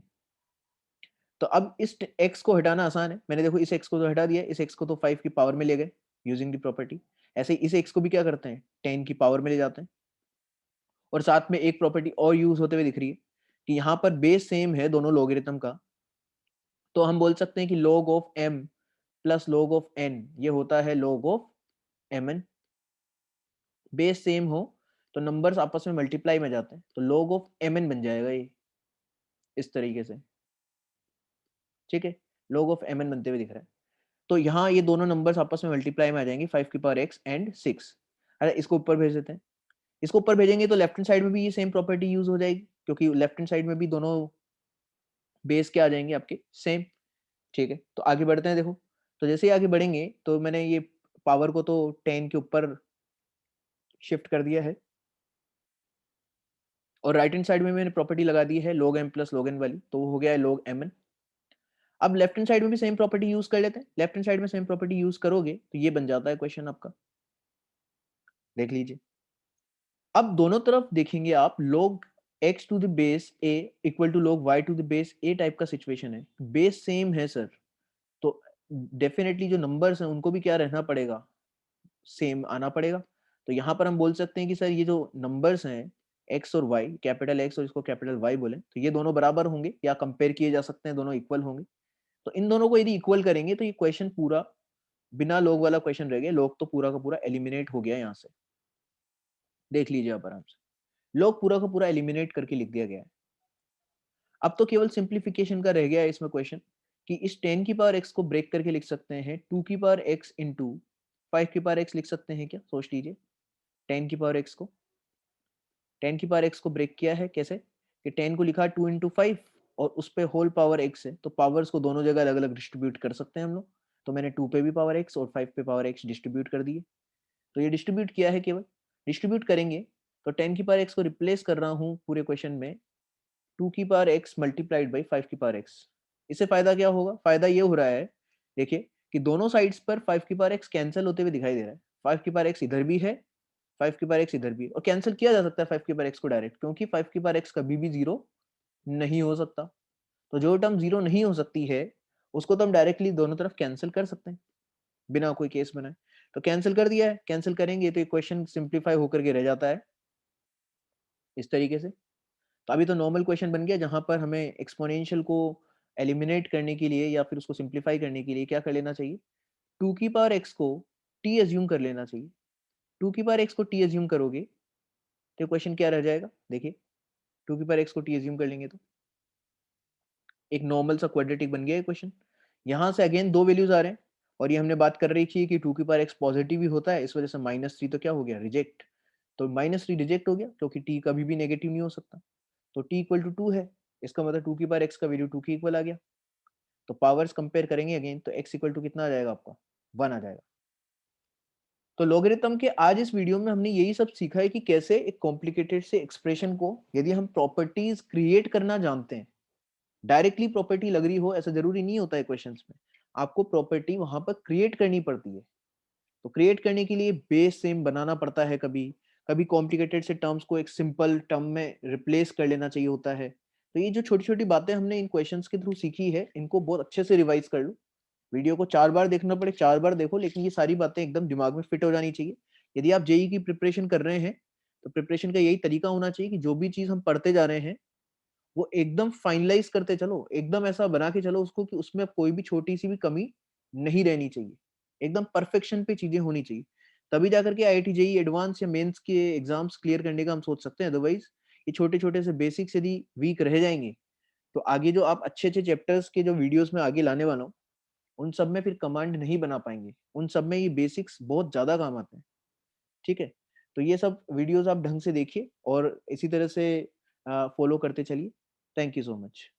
तो अब इस x को हटाना आसान है, मैंने देखो इस x को तो हटा दिया, इस x को तो 5 की पावर में ले गए यूजिंग द प्रॉपर्टी। ऐसे ही इस x को भी क्या करते हैं, 10 की पावर में ले जाते हैं। और साथ में एक प्रॉपर्टी और यूज होते हुए दिख रही है कि यहाँ पर बेस सेम है दोनों लॉगरिथम का, तो हम बोल सकते हैं कि log of m plus log of n ये होता है log of mn। Base same हो तो नंबर्स आपस में मल्टीप्लाई में जाते हैं, तो log ऑफ mn बन जाएगा ये इस तरीके से, ठीक है। log ऑफ mn बनते हुए दिख रहा है। तो यहाँ ये दोनों नंबर्स आपस में मल्टीप्लाई में आ जाएंगे, 5 की पावर x एंड 6। अरे इसको ऊपर भेज देते हैं। इसको ऊपर भेजेंगे तो लेफ्ट हैंड साइड में भी ये सेम प्रॉपर्टी यूज हो जाएगी, क्योंकि लेफ्ट हैंड साइड में भी दोनों बेस के आ जाएंगे आपके सेम, ठीक है। तो आगे बढ़ते हैं। देखो तो जैसे ही आगे बढ़ेंगे तो मैंने ये पावर को तो 10 के ऊपर शिफ्ट कर दिया है, और राइट हैंड साइड में मैंने प्रॉपर्टी लगा दी है log m plus log n वाली, तो वो हो गया है log mn। अब लेफ्ट हैंड साइड में भी सेम प्रॉपर्टी यूज कर लेते हैं। लेफ्ट हैंड साइड में सेम प्रॉपर्टी यूज करोगे तो ये बन जाता है क्वेश्चन आपका, देख लीजिए। अब दोनों तरफ देखेंगे आप, log x to the base a equal to log y to the base a type का सिचुएशन है, बेस सेम है सर, तो डेफिनेटली जो नंबर्स हैं उनको भी क्या रहना पड़ेगा, सेम आना पड़ेगा। तो यहाँ पर हम बोल सकते हैं कि सर ये जो नंबर्स हैं x और y, कैपिटल x और इसको कैपिटल y बोले, तो ये दोनों बराबर होंगे या कंपेयर किए जा सकते हैं, दोनों इक्वल होंगे। तो इन दोनों को यदि इक्वल करेंगे तो ये क्वेश्चन पूरा बिना लोग वाला क्वेश्चन रह गया, लोग तो पूरा का पूरा एलिमिनेट हो गया यहाँ से, देख लीजिए आप आराम से, लोग पूरा का पूरा एलिमिनेट करके लिख दिया गया है। अब तो केवल सिंप्लीफिकेशन का रह गया है इसमें क्वेश्चन, कि इस 10 की पावर x को ब्रेक करके लिख सकते हैं 2 की पावर x इंटू 5 की पावर x लिख सकते हैं क्या, सोच लीजिए। 10 की पावर x को 10 की पावर x को ब्रेक किया है कैसे, कि 10 को लिखा 2 इंटू 5 और उस पे होल पावर x है, तो पावर्स को दोनों जगह अलग अलग डिस्ट्रीब्यूट कर सकते हैं हम लोग। तो मैंने 2 पे भी पावर x और 5 पे पावर x डिस्ट्रीब्यूट कर दिए। तो ये डिस्ट्रीब्यूट किया है, केवल डिस्ट्रीब्यूट करेंगे तो 10 की पावर x को रिप्लेस कर रहा हूँ पूरे क्वेश्चन में 2 की पावर x मल्टीप्लाइड बाई 5 की पावर x। इससे फायदा क्या होगा, फायदा ये हो रहा है, देखिए कि दोनों साइड्स पर 5 की पावर x कैंसिल होते हुए दिखाई दे रहा है। 5 की पावर x इधर भी है, 5 की पावर x इधर भी है, और कैंसिल किया जा सकता है 5 की पावर x को डायरेक्ट, क्योंकि 5 की पावर x कभी भी जीरो नहीं हो सकता। तो जो टर्म जीरो नहीं हो सकती है उसको तो हम डायरेक्टली दोनों तरफ कैंसिल कर सकते हैं बिना कोई केस बनाए। तो कैंसिल कर दिया है, कैंसिल करेंगे तो इक्वेशन सिंप्लीफाई होकर के रह जाता है इस तरीके से। तो अभी तो नॉर्मल क्वेश्चन बन गया, जहां पर हमें एक्सपोनेंशियल को एलिमिनेट करने के लिए या फिर उसको सिंप्लीफाई करने के लिए क्या कर लेना चाहिए, 2 की पावर x को t एज्यूम कर लेना चाहिए। 2 की पावर x को t एज्यूम करोगे तो क्वेश्चन क्या रह जाएगा, देखिए 2 की पावर x को t एज्यूम कर लेंगे तो एक नॉर्मल सा क्वाड्रेटिक बन गया है क्वेश्चन। यहाँ से अगेन दो वैल्यूज आ रहे हैं, और ये हमने बात कर रही थी कि 2 की पावर x पॉजिटिव ही होता है, इस वजह से -3 तो क्या हो गया, रिजेक्ट। तो -3 रिजेक्ट हो गया क्योंकि t कभी भी नेगेटिव नहीं हो सकता। तो t इक्वल टू 2 है, इसका मतलब 2 की पावर x का वैल्यू 2 के इक्वल आ गया। तो पावर्स कंपेयर करेंगे अगेन, तो x इक्वल टू कितना आ जाएगा आपका, 1 आ जाएगा। तो लॉगरिथम के आज इस वीडियो में हमने यही सब सीखा है कि कैसे एक कॉम्प्लिकेटेड से एक्सप्रेशन को यदि हम प्रॉपर्टीज क्रिएट करना जानते हैं, डायरेक्टली प्रॉपर्टी लग रही हो ऐसा जरूरी नहीं होता है क्वेश्चंस में, आपको प्रॉपर्टी वहां पर क्रिएट करनी पड़ती है। तो क्रिएट करने के लिए बेस सेम बनाना पड़ता है, कभी कभी कॉम्प्लिकेटेड से टर्म्स को एक सिंपल टर्म में रिप्लेस कर लेना चाहिए होता है। तो ये जो छोटी छोटी बातें हमने इन क्वेश्चंस के थ्रू सीखी है, इनको बहुत अच्छे से रिवाइज कर लो। वीडियो को 4 बार देखना पड़े 4 बार देखो, लेकिन ये सारी बातें एकदम दिमाग में फिट हो जानी चाहिए। यदि आप जेईई की प्रिपरेशन कर रहे हैं, तो प्रिपरेशन का यही तरीका होना चाहिए कि जो भी चीज़ हम पढ़ते जा रहे हैं, वो एकदम फाइनलाइज़ करते चलो, एकदम ऐसा बना के चलो उसको कि उसमें कोई भी छोटी-सी भी कमी नहीं रहनी चाहिए। एकदम परफेक्शन पे चीज़ें होनी चाहिए। तभी जाकर के आईआईटी, जेईई एडवांस या मेंस के एग्ज़ाम्स क्लियर करने का हम सोच सकते हैं, अदरवाइज़ ये छोटे-छोटे से बेसिक्स यदि वीक रह जाएँगे, तो आगे जो आप अच्छे-अच्छे चैप्टर्स के जो वीडियोज़ में आगे लाने वाला हूँ, उन सब में फिर कमांड नहीं बना पाएँगे। उन सब में ये बेसिक्स बहुत ज़्यादा काम आते हैं, ठीक है? तो ये सब वीडियोज़ आप ढंग से देखिए और इसी तरह से फ़ॉलो करते चलिए। Thank you so much.